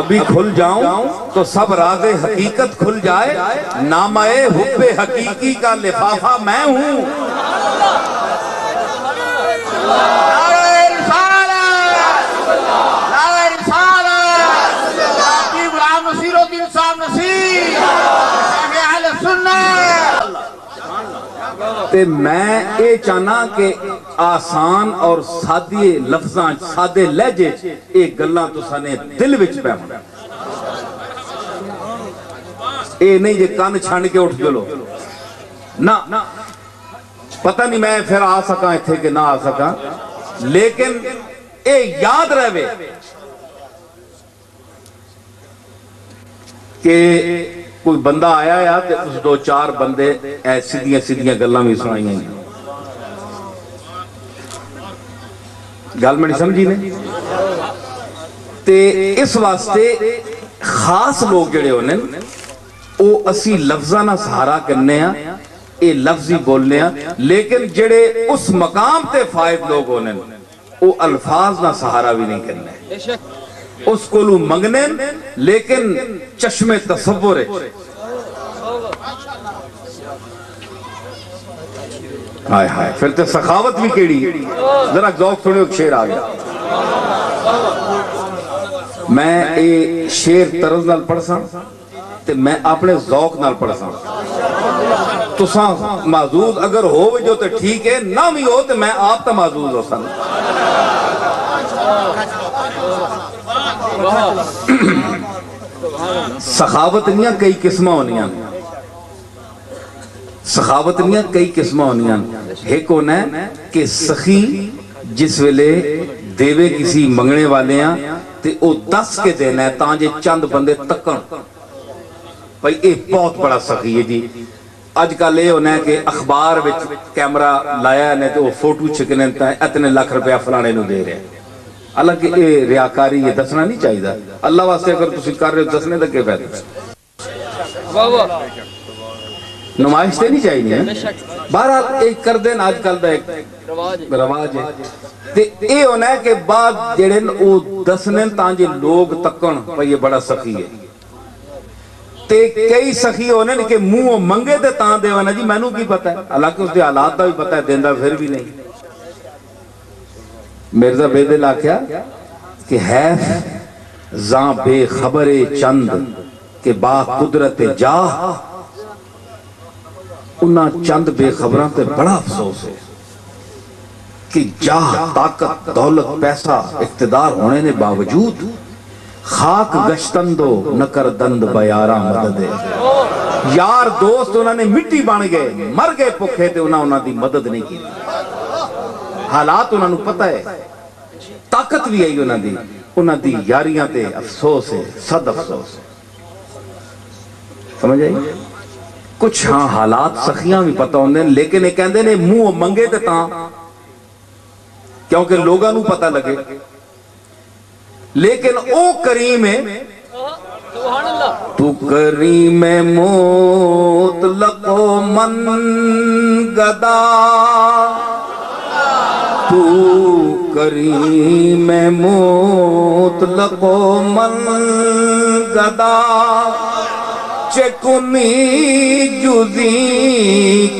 ابھی کھل جاؤں تو سب راز حقیقت کھل جائے، نامہ حب حقیقی کا لفافہ میں ہوں۔ تے میں اے چاہنا کہ آسان اور سادے لفظاں سادے لہجے اے گلاں تساں نے دل وچ پہ ہونا، اے نہیں جے کان چھانڈ کے اٹھ جلو نا، پتہ نہیں میں پھر آ سکاں تھے کہ نہ آ سکاں، لیکن اے یاد رہے کہ کوئی بندہ آیا یا تے اس دو چار بندے سیدھیاں سیدھیاں گلاں بھی سنائی ہیں. گل میں نہیں سمجھی نے. تے اس واسطے خاص لوگ جڑے ہونے او اسی لفظاں نہ سہارا کرنے ہیں, اے لفظی بولنے ہیں, لیکن جڑے اس مقام تے فائد لوگ ہونے او الفاظ نہ سہارا بھی نہیں کرنے, اس کو لو منگنے لیکن چشم تصور ہے. ہائے ہائے پھر تے سخاوت بھی کیڑی. ذرا ذوق سنو, ایک شعر آ گیا. میں اے شعر طرز نال پڑھ ساں تے میں اپنے ذوق نال پڑھ ساں. تساں معذور اگر ہو جو تے ٹھیک ہے, نہ بھی ہو تے میں آپ تا معذور ہو سن. سخاوت نیاں کئی قسمہ ہونیاں, سخاوت نیاں کئی قسمہ ہونیاں. ایک ہونا ہے کہ سخی جس ویلے دیوے کسی منگنے والے ہیں تے او دس کے دینا ہے تاں جے چند بندے تکن بھئی اے بہت بڑا سخی ہے جی. آج کل یہ ہونا ہے کہ اخبار وچ کیمرہ لایا نے تو وہ فوٹو چھکنے اتنے لاکھ روپیہ فلانے نو دے رہے ہیں. حالانکہ یہ ریاکاری یہ دسنا نہیں چاہیے. اللہ واسطے اگر تسی کر رہے ہو دسنے دا کیا فائدہ, نمائش تے نہیں چاہیے. بہرحال ایک کر دین آج کل دا ایک رواج ہے. تے اے ہونا ہے کہ بعد جڑے او دسنے تاں جے لوگ تکن بھئی یہ بڑا سخی ہے. تے کئی سخی ہونے کہ منہ منگے تے تاں دے وانا جی مینوں کی پتہ ہے, حالانکہ اس دے حالات دا بھی پتہ ہے, دیندہ پھر بھی نہیں. مرزا بے دل آکھیا کہ حیف زاں بے خبر چند کہ با قدرت جاہ, انہاں چند بے خبران تے بڑا افسوس ہے کہ جاہ طاقت دولت پیسہ اقتدار ہونے نے باوجود خاک گشتندو نکر دند بیارہ مدد ہے. یار دوست انہوں نے مٹی بان گئے, مر گئے پکھے تے انہوں دی مدد نہیں کی. حالات انہوں پتہ ہے, طاقت بھی ہے انہوں دی یاریاں تے افسوس ہے, صد افسوس ہے. سمجھ آئی؟ کچھ ہاں حالات سخیاں بھی پتہ ہوندے ہیں, لیکن یہ کہندے نے منہ منگے تے تاں کیونکہ لوگاں نو پتہ لگے. لیکن او کریم ہے, تو کریم مطلق و من گدا, تو کریم مطلق و من گدا, چکنی جزی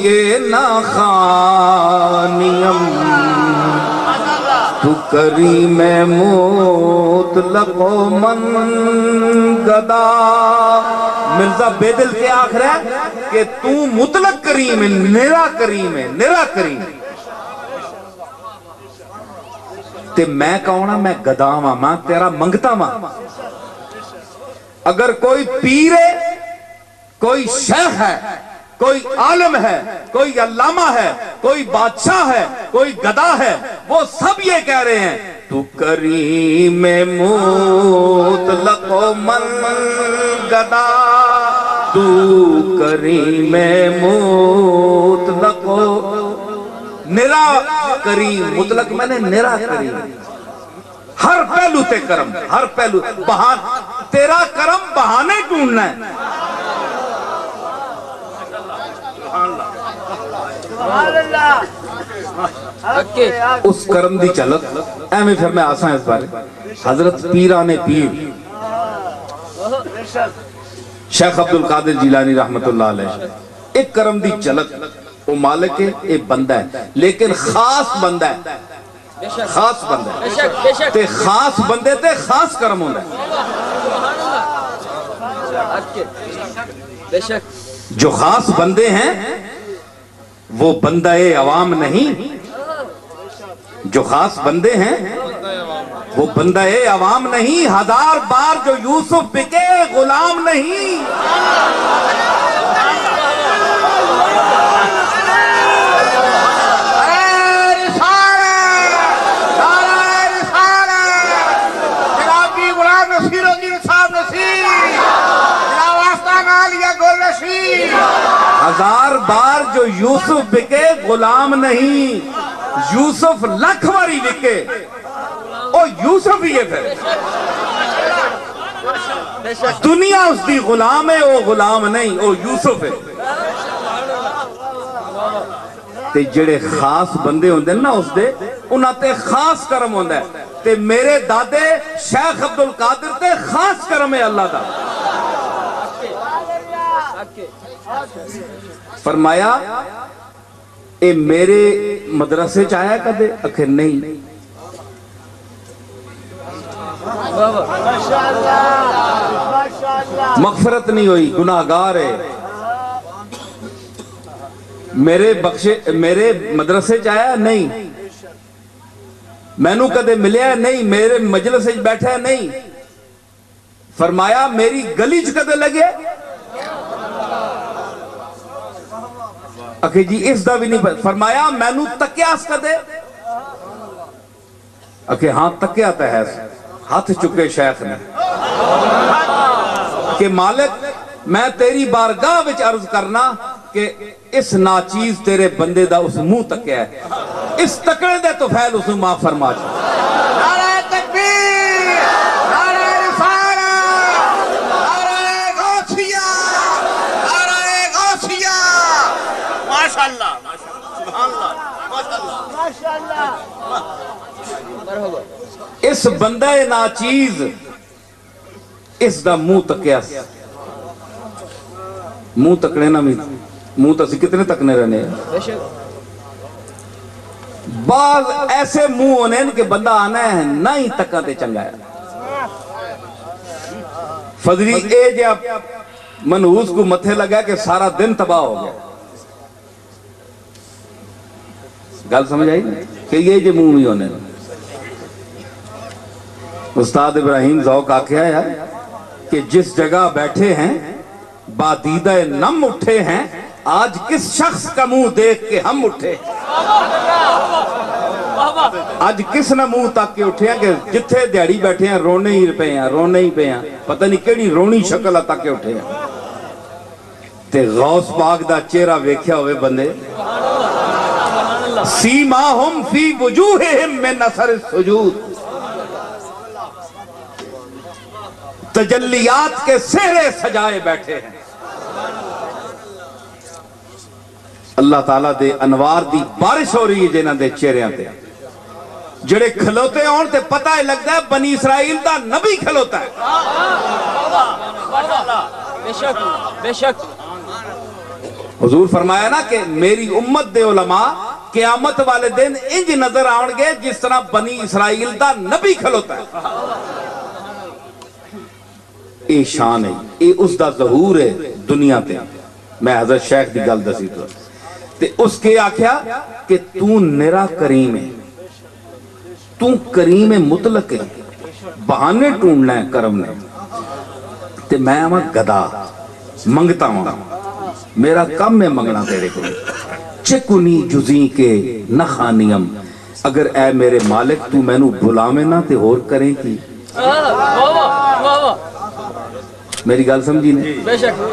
کے ناخانیم, تو کریم مطلق و من گدا. مرزا بے دل کے آخر ہے کہ تو مطلق کریم ہے, نرا کریم ہے, نرا کریم ہے. تے میں کہونا میں گدا ہاں, میں تیرا منگتا ہاں. اگر کوئی پیر ہے, کوئی شیخ ہے, کوئی عالم ہے, کوئی علامہ ہے, کوئی بادشاہ ہے, کوئی گدا ہے, وہ سب یہ کہہ رہے ہیں تو کریم مطلق و من گدا, تو کریم مطلق و نرا کریم. مطلق میں نے نرا کریم, ہر پہلو تے کرم, ہر پہلو بہان, تیرا کرم بہانے ڈھونڈنا ہے. اس کرم دی چلت ایمیں پھر میں آسان اس بارے. حضرت پیران پیر شیخ عبدالقادر جیلانی رحمت اللہ علیہ, ایک کرم دی چلت, وہ مالک ہے, ایک بندہ ہے, لیکن خاص بندہ ہے, خاص بندہ ہے. تے خاص بندے تے خاص کرم ہونا ہے. جو خاص بندے ہیں وہ بندہ عوام نہیں, جو خاص بندے ہیں وہ بندہ عوام نہیں. ہزار بار جو یوسف بکے غلام نہیں. جناب نصیر 1000 بار جو یوسف بکے غلام نہیں، یوسف لکھ واری بکے او یوسف ہی ہے پھر دنیا اس دی غلام ہے، او غلام نہیں، او یوسف ہے۔ تے جڑے خاص بندے ہوندے نا اس دے انہاں تے خاص کرم ہوندا ہے، تے میرے دادے شیخ عبدالقادر تے خاص کرم ہے اللہ دا۔ فرمایا اے میرے مدرسے چاہیا کدے؟ اکھے نہیں۔ مغفرت نہیں ہوئی، گناہگار ہے۔ میرے مدرسے چاہیا نہیں، مینو کدے ملیا نہیں، میرے مجلس بیٹھا نہیں۔ فرمایا میری گلی چ کدے لگے؟ اکھے جی اس دا بھی نہیں پتا۔ فرمایا مینو تکیاس کدے؟ اکھے ہاں تکیا تا ہے، ہاتھ چکے شیخ نے کہ مالک میں تیری بارگاہ وچ عرض کرنا کہ اس ناچیز تیرے بندے دا اس منہ تکیا ہے، اس تکڑے دے تو فیل اس ماں فرما جا۔ نعرہ تکبیر، نعرہ رسالت، نعرہ غوثیہ، نعرہ غوثیہ۔ ماشاءاللہ سبحان اللہ ماشاءاللہ۔ اس بندہ ناچیز اس دا منہ تکیا سی، منہ تکنے نہ بھی منہ تو کتنے تکنے رہنے ہیں۔ بعض ایسے منہ ہونے ہیں کہ بندہ آنا ہے نہ ہی تکا تے چنگا ہے۔ فضلی اے جب منحوس کو متھے لگا کہ سارا دن تباہ ہو گیا۔ گل سمجھ آئی کہ یہ جو منہ ہی ہونے استاد ابراہیم ذوق آکھیا ہے کہ جس جگہ بیٹھے ہیں بادیدہ نم اٹھے ہیں، آج کس شخص کا منہ دیکھ کے ہم اٹھے، آج کس نہ منہ تک کے اٹھے ہیں کہ جتھے دیڑی بیٹھے ہیں رونے ہی پہ ہیں، رونے ہی پہ ہیں، پتہ نہیں کیڑی رونی شکل تک کے اٹھے ہیں۔ تے غوث پاک دا چہرہ ویکھیا ہوئے بندے، سیماہم فی وجوہہم من اثر السجود، تجلیات کے سہرے سجائے بیٹھے ہیں۔ اللہ تعالیٰ دے انوار دی بارش ہو رہی ہے جنہاں دے چہرے تے، جڑے کھلوتے ہون تے پتہ ہی لگتا ہے بنی اسرائیل دا نبی کھلوتا ہے۔ بے شک بے شک۔ حضور فرمایا نا کہ میری امت دے علماء قیامت والے دن انج نظر آؤں گے جس طرح بنی اسرائیل دا نبی کھلوتا ہے۔ اے شان ہے، اے اس دا ظہور ہے دنیا تے۔ میں حضرت شیخ دی گل دسی تو تے اس کے آکھیا کہ تو نرا کریم ہے، تو کریم مطلق ہے، بہانے ٹونڈنا ہے کرم نے، تے میں ہمیں گدا منگتا ہوں، میرا کم میں منگنا تیرے کو، چکونی جزیں کے نخانیم، اگر اے میرے مالک تو میں نو بلامے نہ تے اور کریں کی۔ میری گل سمجھی نے؟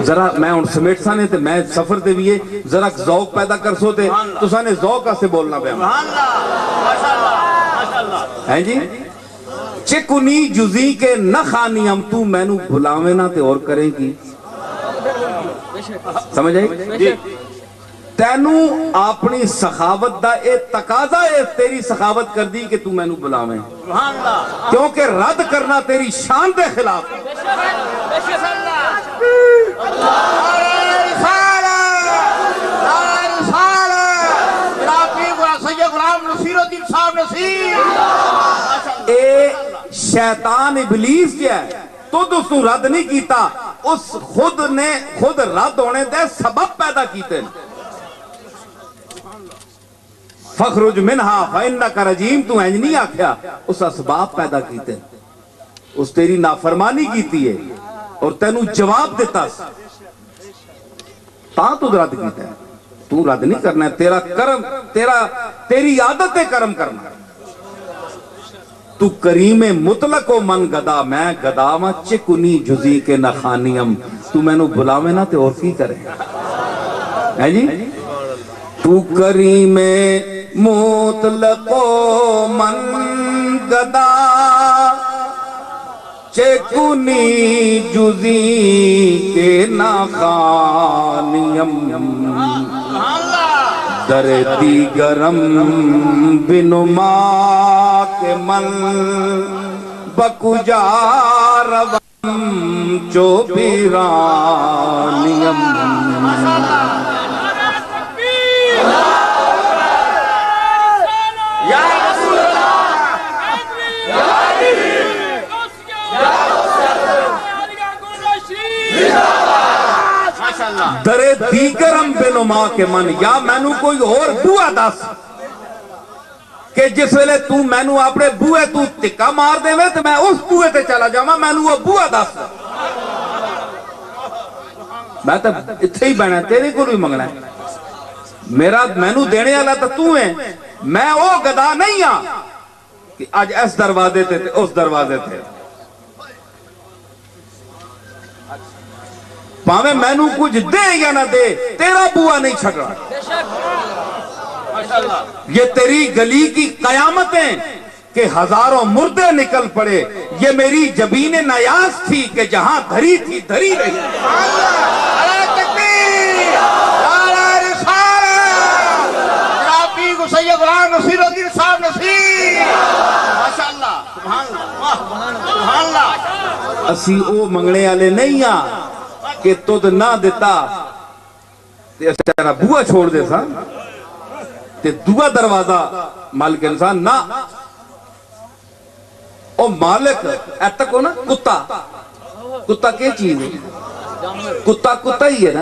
ذرا میں ان سمیٹ سانے تے میں سفر دے بھی ذرا ذوق پیدا کر سو تے تو سانے ذوق سے بولنا پہ ہیں جی۔ چکونی جزیں کے نخانیم، تو میں نو بلاوے نہ تے اور کریں کی۔ سمجھ آئی؟ تینو اپنی سخاوت دا اے تقاضا اے تیری سخاوت کر دی کہ تو میں نو بلاویں، کیونکہ رد کرنا تیری شان دے خلاف۔ اے شیطان ابلیس جو ہے تو اس کو رد نہیں کیتا، اس خود رد ہونے دے سبب پیدا کیتے۔ فخرج منہا فإنک رجیم، تو اینج نہیں آکھیا، اس اسباب پیدا کیتے، اس تیری نافرمانی کیتی ہے اور تینو جواب دیتا تا تو رد کیتا ہے، تو رد نہیں کرنا ہے، تیرا کرم تیری عادت ہے کرم کرنا۔ تو کریم مطلق و من گدا، میں گدا ماں چکونی جزی کے نخانیم، تو میں نو بلاوے نا تے اور کی کرے ہے جی تو کریم مطلق و من گدا چکونی جزی کے ناخانیم در دیگرم بنما کے من بکجا روم چو بیرانیم در دیگرم بنما کے من یا مینو کوئی اور بوہ دس کہ جس ویلے تو مینو اپنے بوئے تو تکا مار دے میں تو میں اس بوئے تے چلا جاؤں مینو وہ بوہ دس میں تو اتھے ہی بہنا تیرے کو بھی منگنا ہے میرا مینو دینے والا تو ہے میں وہ گدا نہیں ہاں کہ آج اس دروازے تھے اس دروازے تھے پاویں مینو کچھ دے یا نہ دے تیرا بوہ نہیں چھڑ رہا یہ تیری گلی کی قیامتیں کہ ہزاروں مردے نکل پڑے یہ میری جبین نیاز تھی کہ جہاں دھری تھی دھری رہی نعرہ تکبیر نعرہ رسالت جناب پیر کو سید غلام نصیر الدین صاحب نصیر ماشاءاللہ سبحان اللہ سبحان اللہ اسی او منگنے والے نہیں ہاں کہ تُد نہ دیتا تے اس طرح بوہ چھوڑ دے سا تے دعا دروازہ مالک انسان نہ او مالک ایتک ہو نا کتا کتا کیا چیز ہے کتا کتا ہی ہے نا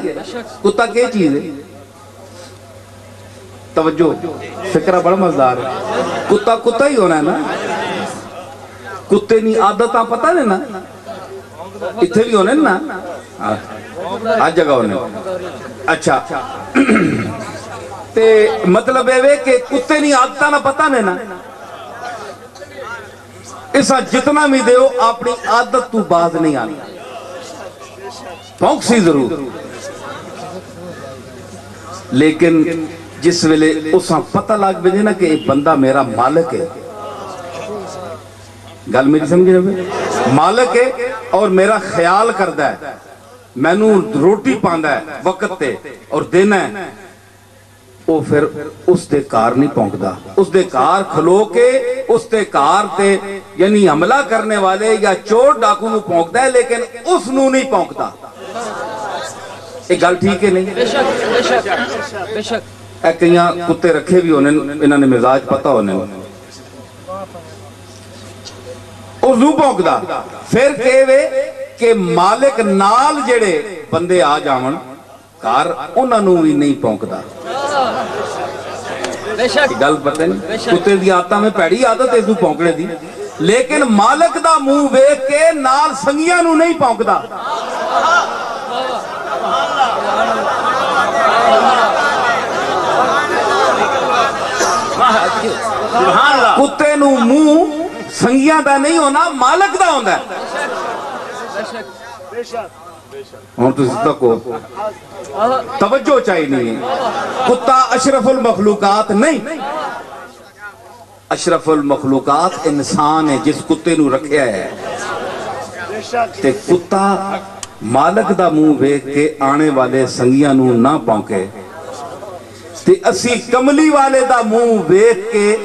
کتا کیا چیز ہے توجہ فکرہ بڑا مزدار ہے کتا کتا ہی ہونا ہے نا کتے نہیں عادتاں پتہ نہیں نا اتھے بھی ہونے نا آج جگہ ہونے اچھا تے مطلب ہے کہ کتے نہیں عادتاں نہ پتہ نہیں نا اسا جتنا بھی دیو اپنی عادت تو باز نہیں آنی پھونک سی ضرور لیکن جس ویلے اسا پتہ لگ بھی نا کہ ایک بندہ میرا مالک ہے گل میری سمجھے نا مالک ہے اور میرا خیال کردہ ہے میں نو روٹی پاندہ ہے وقت تے اور دینا ہے وہ پھر اس دے کار نہیں پونکدا اس دے کار کھلو کے اس دے کار تے یعنی حملہ کرنے والے یا چور ڈاکو نو پونکدا ہے لیکن اس نو نہیں پونکدا ایک گل ٹھیک ہے نہیں بے شک بے شک بے شک اے کئیاں کتے رکھے بھی ہونے انہوں نے مزاج پتہ ہونے اردو پونکدا پھر کہوے کہ مالک نال جڑے بندے آ جاون کار انہاں نو بھی نہیں پونکدا بے شک گل پتہ نہیں کتے دی عادتاں میں پیڑی عادت ہے تو پونکڑے دی لیکن مالک دا منہ ویکھ کے نال سنگیاں نو نہیں پونکدا کتے نو منہ سنگیاں دا نہیں ہونا مالک دا ہوندا ہے ہوں تو اس تک کو توجہ چاہیے نہیں ہے کتا اشرف المخلوقات نہیں اشرف المخلوقات انسان ہے جس کتے نو رکھیا ہے تے کتا مالک دا منہ ویکھ کے آنے والے سنگیاں نو نہ پونکے تے اسی کملی والے دا منہ ویکھ کے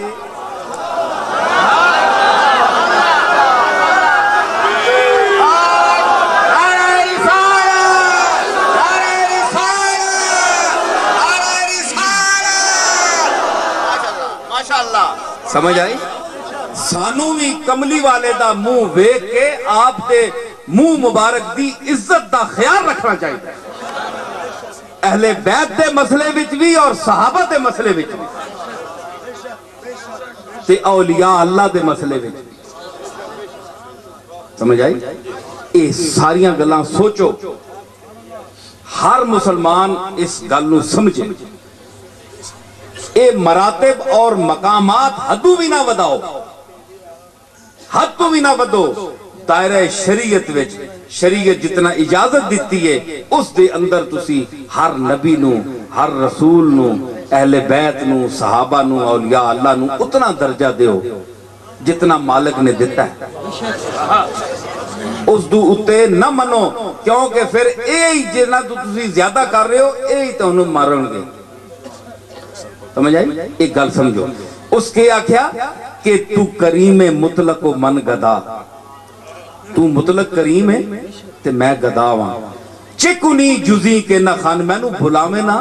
سمجھ آئی سانو بھی کملی والے دا منہ ویکھ کے آپ دے منہ مبارک دی عزت دا خیال رکھنا چاہیے اہل بیت دے مسئلے وچ بھی اور صحابہ دے مسئلے وچ بھی تے اولیاء اللہ دے مسئلے وچ بھی سمجھ آئی اے ساریاں گلاں سوچو ہر مسلمان اس گل نو سمجھے اے مراتب اور مقامات حدو بھی نہ وداؤ حد تو بھی نہ ودو دائرہ شریعت وچ شریعت جتنا اجازت دیتی ہے اس دے اندر تسی ہر نبی نو ہر رسول نو اہل بیت نو صحابہ نو اولیاء اللہ نو اتنا درجہ دیو جتنا مالک نے دیتا ہے. اس دو اتے نہ منو کیونکہ پھر اے جنا تو تسی زیادہ کر رہے ہو اے تو انہوں مارن گے. سمجھ آئی؟ ایک گل سمجھو. اس کے آکھیا کہ تو کریم مطلق و من گدا. تو مطلق کریم ہے تے میں گدا ہاں. چکنی جزی کے نہ خان میں نو بھلاویں نہ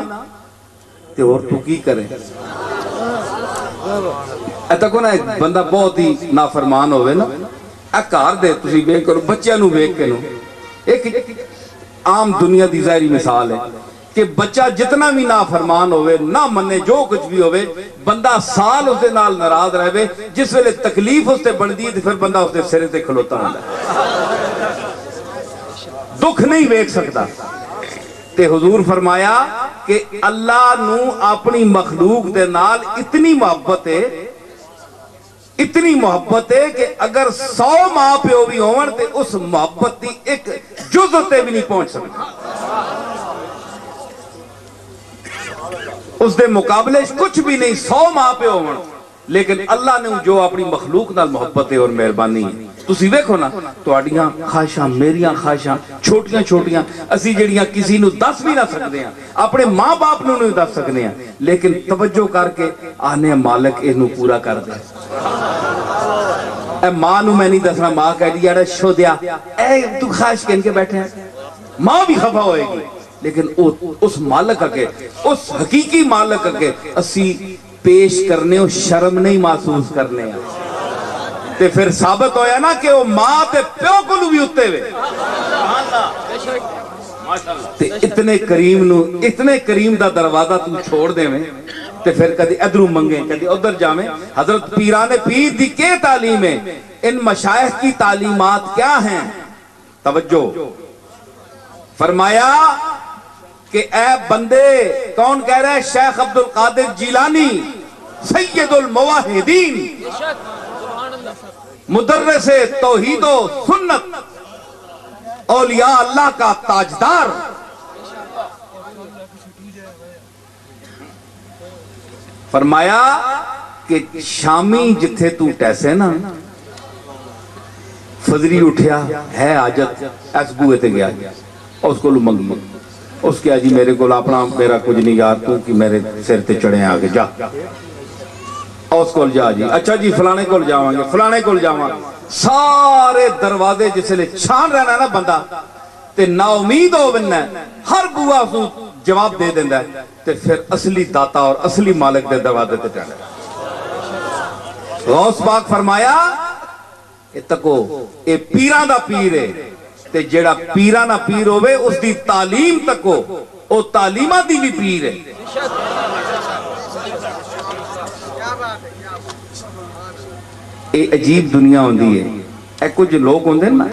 تے اور تو کی کرے. ایتا کو نا ایک بندہ بہت ہی نافرمان ہوئے نا اکار دے تسی بیک کرو بچیاں نو بیک کے نو. ایک عام دنیا دی ظاہری مثال ہے کہ بچہ جتنا بھی نافرمان ہوئے نہ منے جو کچھ بھی ہوئے بندہ سال اس دے نال ناراض رہے جس ویلے تکلیف اس تے بن دی پھر بندہ اس دے سرے تے کھلوتا ہوتا دکھ نہیں بیک سکتا. تے حضور فرمایا کہ اللہ نو اپنی مخلوق دے نال اتنی محبت ہے کہ اگر 100 ماں پیو بھی ہون تے اس محبت دی ایک جزء تے بھی نہیں پہنچ سکتا. اس دے مقابلے کچھ بھی نہیں 100 ماں پہ ہون لیکن اللہ نے جو اپنی مخلوق نال محبت اور مہربانی تسی ویکھو نا تواڈیاں خواہشاں میریاں خواہشاں چھوٹیاں چھوٹیاں اسی جڑیاں کسی نو دس بھی نہ سکدے ہیں اپنے ماں باپ نو نہیں دس سکدے ہیں لیکن توجہ کر کے آنے مالک اینو پورا کر دے. اے ماں نو میں نہیں دسنا ماں کہہ دی یار شو دیا اے تو خواہش کہن کے بیٹھے ہیں ماں بھی خفا ہوئے گی لیکن اس مالک کے اس حقیقی مالک کے اسی پیش کرنے اور شرم نہیں محسوس کرنے ہیں. تے پھر ثابت ہویا نا کہ وہ ماں تے پیو کو بھی اتے ہوئے تے اتنے کریم دا دروازہ تو چھوڑ دے میں تے پھر کدی ادھروں منگیں کدی ادھر جامیں. حضرت پیران پیر دی کے تعلیم ہے ان مشائخ کی تعلیمات کیا ہیں؟ توجہ فرمایا کہ اے بندے کون کہہ رہے ہیں؟ شیخ عبد القادر جیلانی سید الموحدین مدرس توحید و سنت اولیاء اللہ کا تاجدار. فرمایا کہ شامی جتھے تو ٹیسے نا فضری اٹھیا ہے آجت ایس بوئے تے گیا اس کو لو منگی اس کے آجی میرے کو اپنا میرا کچھ نہیں یار تو کہ میرے سر تے چڑھیں آگے جا اس کو جا جی اچھا جی فلانے کو جاواں گے فلانے کو جاواں. سارے دروازے جسے لے چھان رہنا ہے نا بندہ تے نا امید ہو بننا ہے ہر بوا سو جواب دے دیندہ ہے تے پھر اصلی داتا اور اصلی مالک دے دروازے تے چڑھے. غوث پاک فرمایا اے تکو اے پیران دا پیر ہے تے جیڑا پیران دا پیر ہوئے اس دی تعلیم تکو او تعلیمہ دی بھی پیر ہے. اے عجیب دنیا ہوندی ہے. اے کچھ لوگ ہوندے نا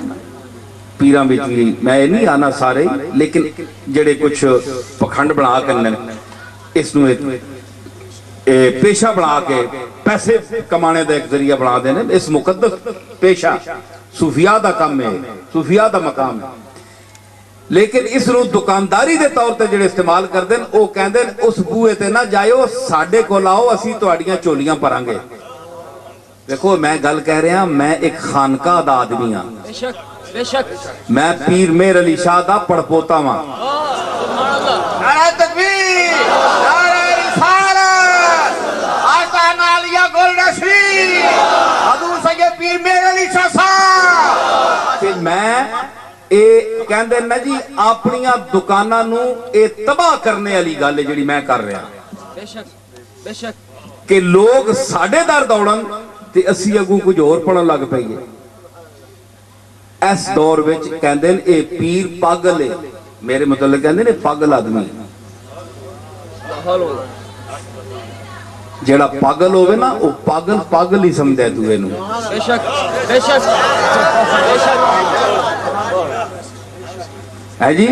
پیران بیچ بھی میں نہیں آنا سارے لیکن جڑے کچھ پکھنڈ بنا کرنے اس نو پیشہ بنا کے پیسے کمانے دا ایک ذریعہ بنا دینے اس مقدس پیشہ صوفیاء دا کام ہے صوفیاء دا مقام ہے لیکن اس نو دکانداری دے طور تے جڑے استعمال کر دیں او کہن دیں اس بوئے تے نہ جائیو ساڑھے کو لاؤ اسی تو اڑیاں چولیاں پرانگے. دیکھو میں گل کہہ رہے ہیں میں ایک خانقاہ دا آدمی ہاں بے شک میں پیر میر علی شاہ دا پڑپوتا ہاں. نعرہ تکبیر نعرہ رسالت آقا نالیہ گل رشید حضور سید پیر میر علی شاہ صاحب کہ میں اے کہن دے نا جی اپنیاں دکانہ نو اے تباہ کرنے علی گالے جڑی میں کر رہا بے شک کہ لوگ ساڑھے دار دوڑن تے اسی اگوں کچھ اور پڑھن لگ پئی ہے. اس دور وچ کہندے اے پیر پاگل ہے میرے متعلق کہندے نے پاگل آدمی جیڑا پاگل ہوئے نا وہ پاگل ہی سمجھے دوئے نو. بے شک ہے جی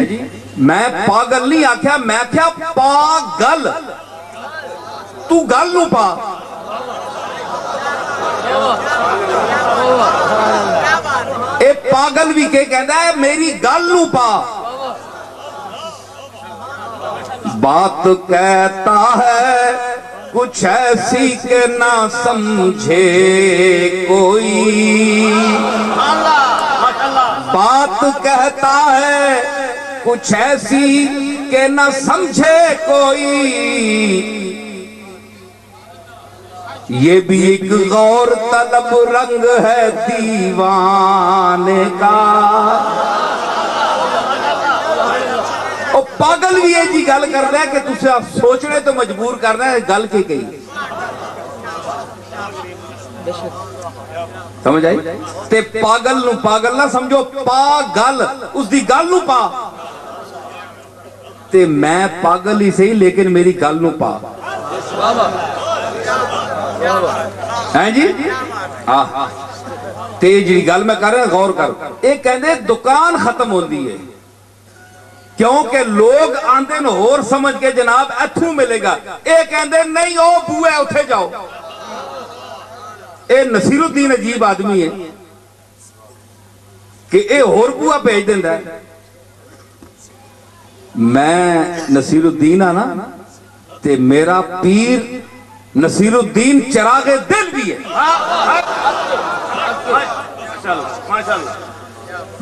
میں پاگل نہیں آکھیا میں آکھیا پاگل تو گل نو پا اے پاگل بھی کہ کہتا ہے میری گل نو پا بات کہتا ہے کچھ ایسی کہ نہ سمجھے کوئی بات کہتا ہے کچھ ایسی کہ نہ سمجھے کوئی یہ بھی ایک غور طلب رنگ ہے دیوانے کا اور پاگل بھی یہ جی گل کرتا ہے کہ تُسے آپ سوچنے تو مجبور کرنا ہے گل کے کہیں سمجھ آئی تے پاگل نو پاگل نہ سمجھو پاگل اس دی گل نو پا تے میں پاگل ہی صحیح لیکن میری گل نو پا ہیں جی تے جی گل میں کر رہا غور کر ایک کہندے دکان ختم ہوندی ہے کیونکہ لوگ آندے نو اور سمجھ کے جناب ایتھوں ملے گا ایک کہندے نہیں او بوئے اٹھے جاؤ اے نصیر الدین عجیب آدمی ہے کہ اے اور بوئے بھیج دیندہ ہے میں نصیر الدین آنا تے میرا پیر نصیر الدین چراغ دل بھی ہے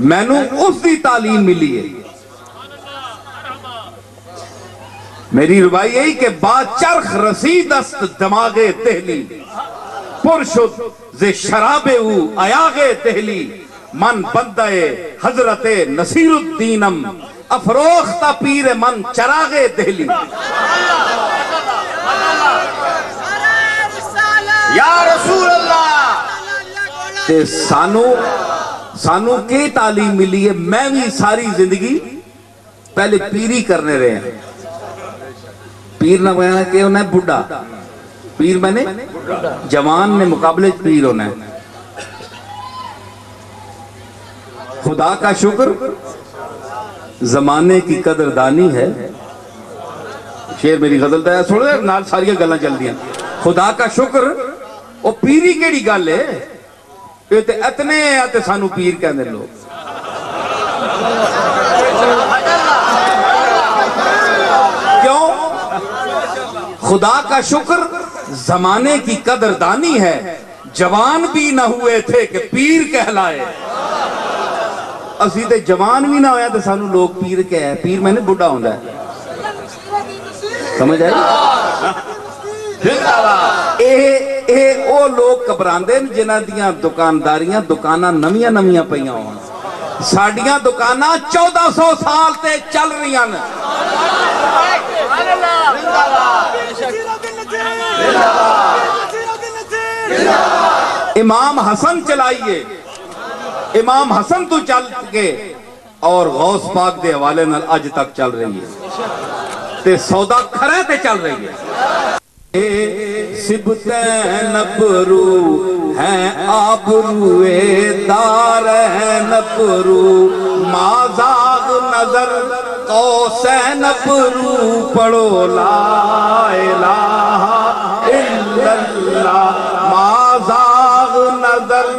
میں نو اس دی تعلیم ملی ہے میری روائی یہی کہ با چرخ رسید است دماغ دہلی پرشد ز شراب او ایاغ دہلی من بندہ حضرت نصیر الدینم افروختہ پیر من چراغ دہلی یا رسول اللہ تے سانو کی تعلیم ملی ہے میں بھی ساری زندگی پہلے پیری کرنے رہے ہیں پیر نہ بیانا کہ ہونا ہے بڑھا پیر میں نے جوان نے مقابلے پیر ہونا ہے خدا کا شکر زمانے کی قدردانی ہے شیر میری غزل ہے سوڑ دے نال ساریاں گلیں چل دیا خدا کا شکر وہ پیری کیڑی گل ہے یہ تے اتنے آتے سانو پیر کہنے لوگ کیوں خدا کا شکر زمانے کی قدردانی ہے جوان بھی نہ ہوئے تھے کہ پیر کہلائے اسی تے جوان بھی نہ ہویا تے سانو لوگ پیر کہے پیر میں نے بڑھا ہوں ہے سمجھ آئی اے او لوگ کبراندے جنہ دیاں دکانداریاں دکانہ نمیاں نمیاں پہیاں ہوں ساڑیاں دکانہ 1400 سال تے چل رہی ہیں امام حسن چلائیے امام حسن تو چل کے اور غوث پاک دے حوالے نال اج تک چل رہی ہے تے سودا کھرے تے چل رہی ہے سبتین نپرو ہیں آبروے دار ہیں نپرو مازاغ نظر قوسین نپرو پڑھو لا الہ الا اللہ مازاغ نظر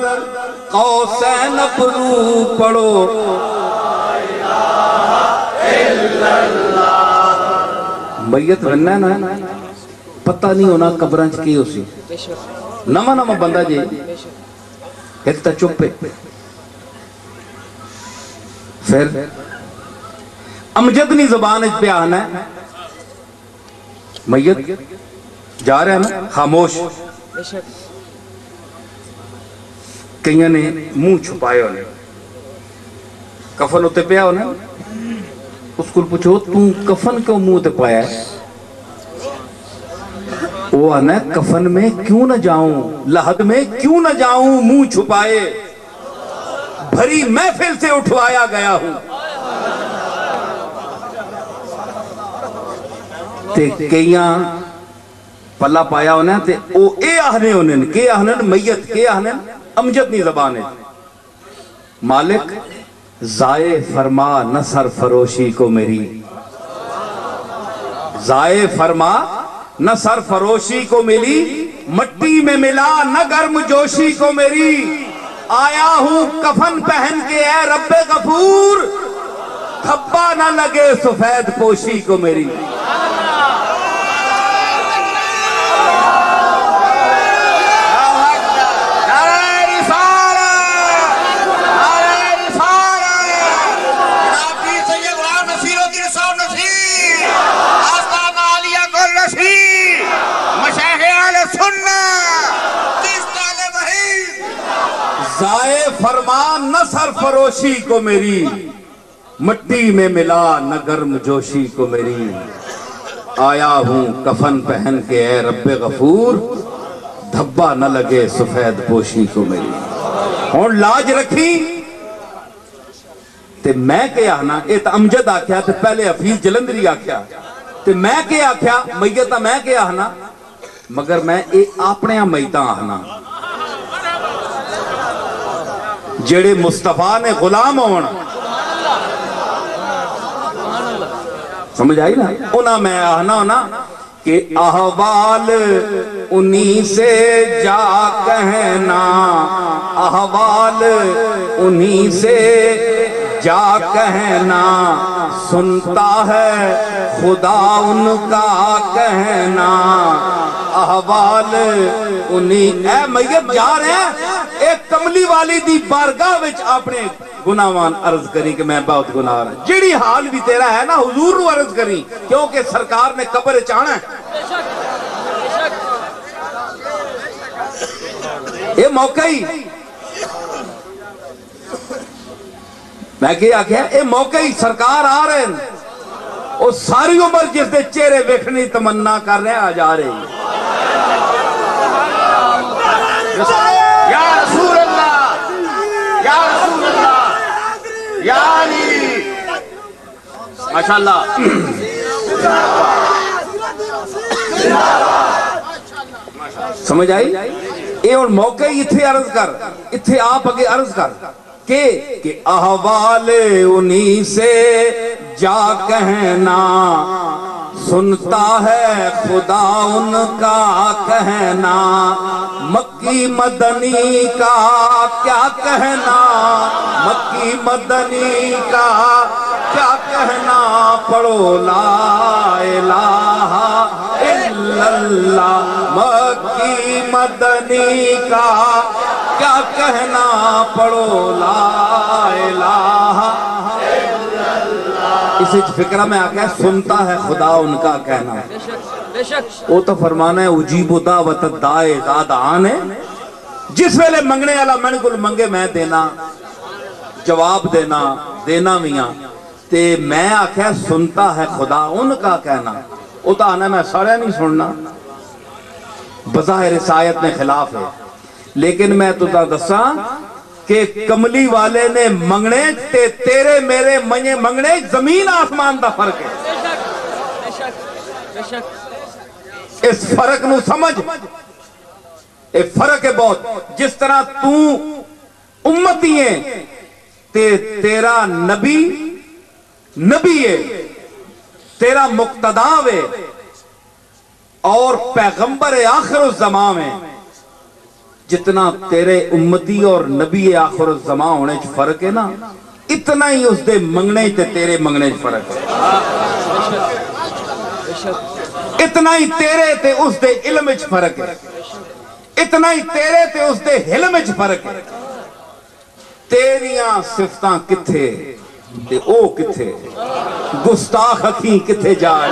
قوسین نپرو پڑھو لا الہ الا اللہ میت بننا ہے نا پتہ نہیں ہونا قبرانچ کی ہو سی نما نما بندہ جی ایک تا چپے پھر امجدنی زبان پہ آنا ہے میت جا رہے ہیں نا خاموش کئیاں نے منہ چھپائے ہونے کفن ہوتے پہ ہونا اس کو پوچھو تم کفن کیوں منہ تے پایا ہے وہ آنا کفن میں کیوں نہ جاؤں لحد میں کیوں نہ جاؤں منہ چھپائے بھری محفل سے اٹھوایا گیا ہوں تے کئیاں پلا پایا ہونا تے او اے آہنے ہونے کے آہنے میت کے آہنے امجدنی زبانے مالک ضائع فرما نہ سرفروشی کو میری ضائع فرما نہ سرفروشی کو ملی مٹی میں ملا نہ گرم جوشی کو میری آیا ہوں کفن پہن کے اے رب غفور دھبا نہ لگے سفید پوشی کو میری ضائع فرمان نہ سرفروشی کو میری مٹی میں ملا نہ گرم جوشی کو میری آیا ہوں کفن پہن کے اے رب غفور دھبا نہ لگے سفید پوشی کو میری ہون لاج رکھی تے میں کیا آنا اے تا امجد آکھیا تے پہلے حفیظ جلندری آکھیا تے میں کیا آکھیا میتا میں کیا آنا مگر میں اے اپنے میتا آنا جڑے مصطفیٰ نے غلام ہونا سمجھ آئی نا انہا میں آنا ہونا کہ احوال انہی سے جا کہنا احوال انہی سے جا کہنا سنتا ہے خدا ان کا کہنا احوال انہی اے میت جا رہے ہیں ایک کملی والی دی بارگاہ وچ اپنے گناہوان عرض کری کہ میں بہت گناہ رہا جڑی حال بھی تیرا ہے نا حضور نو عرض کری کیونکہ سرکار نے قبر چاہنا ہے یہ موقع ہی میں کیا کہا یہ موقع ہی سرکار آ رہے ہیں اور ساری عمر جس دے چہرے ویکھنی تمنا کر رہے ہیں آ جا رہے ہیں یا رسول اللہ یا رسول اللہ یا علی ماشاءاللہ سمجھ آئی اے اور موقع ہی اتھے عرض کر اتھے آپ اگے عرض کر کہ احوال انہی سے جا کہنا سنتا ہے خدا ان کا کہنا مکی مدنی کا کیا کہنا مکی مدنی کا کیا کہنا پڑھو لا الہ الا اللہ مکی مدنی کا کیا کہنا پڑھو لا الہ اسی فکرہ میں آگیا سنتا ہے خدا ان کا کہنا وہ تو فرمانا ہے اجیب دعوت الداعی ذات آنے جس ویلے منگنے والا میں کل منگے میں دینا جواب دینا میاں تے میں آکھیا سنتا ہے خدا ان کا کہنا وہ تو آنا میں سارے نہیں سننا بظاہر سایت میں خلاف ہے لیکن میں تو دساں کہ کملی والے نے منگنے تے تیرے میرے منگنے زمین آسمان دا فرق ہے اس فرق نو سمجھ ایک فرق ہے بہت جس طرح تو امتی ہے تے تیرا نبی ہے تیرا مقتداء ہے اور پیغمبر آخر الزمان ہے جتنا تیرے امتی اور نبی آخر الزمان ہونے چ فرق ہے نا اتنا ہی اس دے منگنے تے تیرے منگنے چ فرق ہے اتنا ہی تیرے تے اس دے علم چ فرق ہے اتنا ہی تیرے تے اس دے علم چ فرق ہے تیریاں صفتاں کتھے تے او کتھے گستاخ اکھیں کتھے جا رہی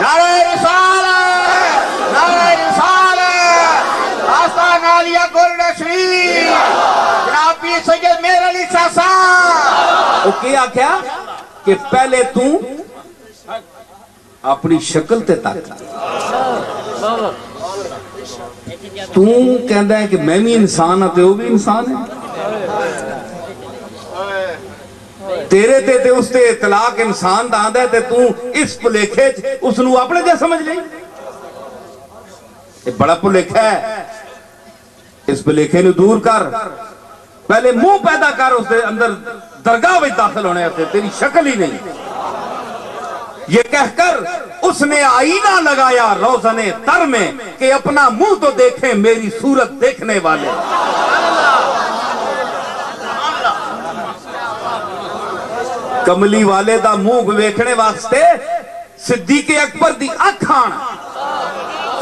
نعرہ رسالت نعرہ رسالت آستان عالیہ گل رشید جناب پیر سید میر علی چاسا وہ کیا کہ پہلے تو اپنی شکل تے تک تو کہندا ہے کہ میں بھی انسان ہاں تے وہ بھی انسان ہے تیرے تے اس تے اطلاق انسان دا آندا ہے تے تو اس پلیکھے اس نو اپنے جے سمجھ لیں یہ بڑا پلیکھا ہے اس پلیکھے نو دور کر پہلے منہ پیدا کر اس دے اندر درگاہ وچ داخل ہونے سے تیری شکل ہی نہیں یہ کہہ کر اس نے آئینہ لگایا روزنے تر میں کہ اپنا منہ تو دیکھیں میری صورت دیکھنے والے. کملی والے دا منہ ویکھنے واسطے صدیق اکبر دی اکھ آن،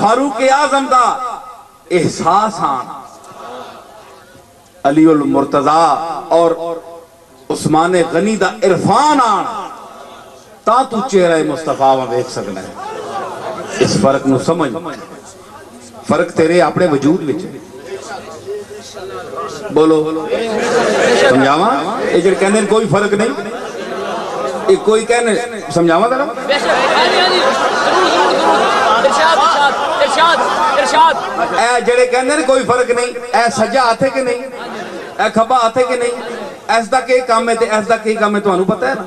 فاروق اعظم دا احساس آن، علی المرتضی اور عثمان غنی دا عرفان آن، تا تو چہرہ مصطفیٰ میں دیکھ سکنا ہے. اس فرق نو سمجھ، فرق تیرے اپنے وجود وچ. بولو سمجھاواں؟ اے جڑے کہندے نے کوئی فرق نہیں، اے کوئی کہنے سمجھاواں ذرا. اے جڑے کہندے نے کوئی فرق نہیں، اے سجا ہاتھ ہے کہ نہیں، اے کھبا ہاتھ ہے کہ نہیں، ایس دا کی کام ہے تے ایس دا کی کام ہے تانوں پتہ ہے نا.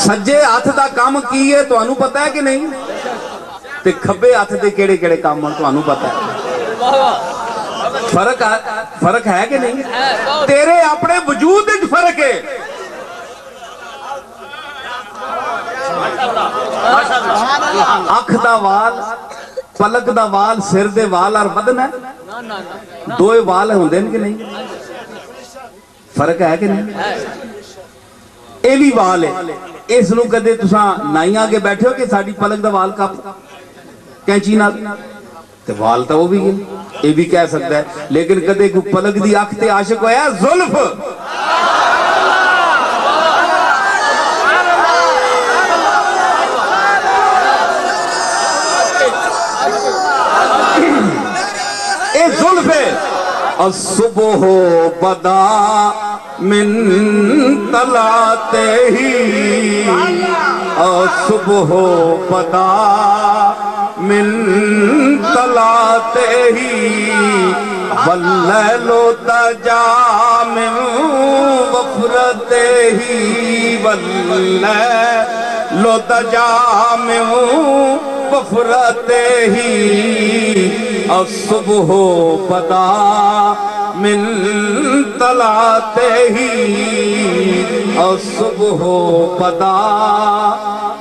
سجے ہاتھ دا کام کی ہے تانوں پتہ ہے کہ نہیں، تے کھبے ہاتھ دے کیڑے کیڑے کام ہیں تانوں پتہ ہے. فرق ہے کہ نہیں؟ تیرے اپنے وجود وچ فرق ہے. اکھ دا وال، پلک دا وال، سر دے وال اور بدن ہے، دوئے وال ہوندے ہیں کہ نہیں؟ فرق ہے کہ نہیں؟ اے بھی وال ہے. اس نو کدے تساں نائی آگے بیٹھے ہو کہ ساڈی پلک دا وال کپ کینچی نال تے وال تا وہ بھی گئے، اے بھی کہہ سکتا ہے. لیکن کدے کو پلک دی اکھ تے عاشق ہویا زلف. اے زلف ہے. الصبح بدا من طلعتے ہی، الصبح بدا من طلعتے ہی، واللیل تجا من وفرتے ہی، واللیل تجا من وفرتے ہی، الصبح بدا من طلعتے ہی، الصبح بدا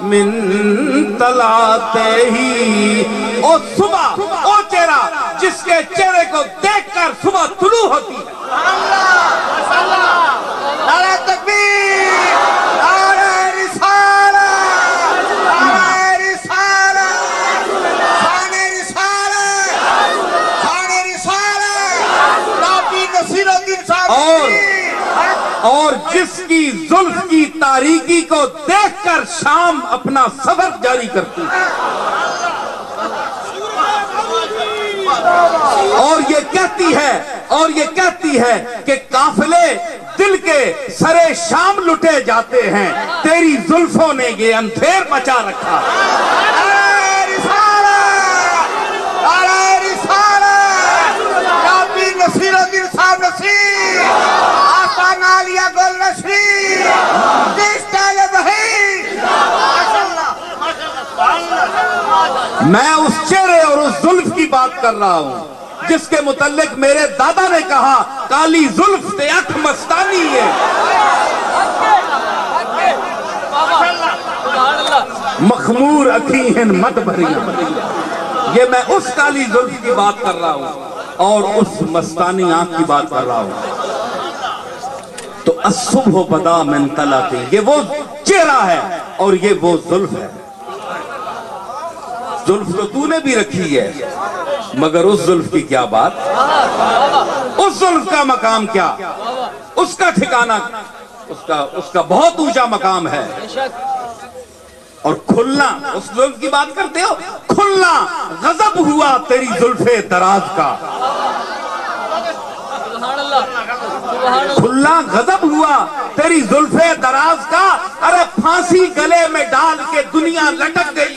من طلعتے ہی. او صبح، او چہرہ جس کے چہرے کو دیکھ کر صبح طلوع ہوتی ہے. نعرہ تکبیر، نعرہ رسالت، نعرہ رسالت، شان رسالت، شان رسالت، نبی نصیر الدین صاحب. اور جس کی زلف کی تاریکی کو دیکھ کر شام اپنا سفر جاری کرتی ہے، اور یہ کہتی ہے کہ قافلے دل کے سرے شام لٹے جاتے ہیں، تیری زلفوں نے یہ اندھیر مچا رکھا. نصیر الدین صاحب نصیر، آستان عالیہ گل نصیر، دیشتہ بہی. میں اس چہرے اور اس زلف کی بات کر رہا ہوں جس کے متعلق میرے دادا نے کہا کالی زلف تے اکھ مستانی ہے. مخمور اکھیں مت بھریاں. یہ میں اس کالی زلف کی بات کر رہا ہوں اور اس مستانی آنکھ کی بات کر رہا ہوں. تو الصبح بدا من طلعتے، یہ وہ چہرہ ہے اور یہ وہ زلف ہے. زلف تو نے بھی رکھی ہے، مگر اس زلف کی کیا بات، اس زلف کا مقام کیا، اس کا ٹھکانہ، اس کا بہت اونچا مقام ہے. اور کھلنا، اس زلف کی بات کرتے ہو، کھلنا غضب ہوا تیری زلف دراز کا. کھلنا غضب ہوا تیری زلف دراز کا. ارے پھانسی گلے میں ڈال کے دنیا لٹک گئی،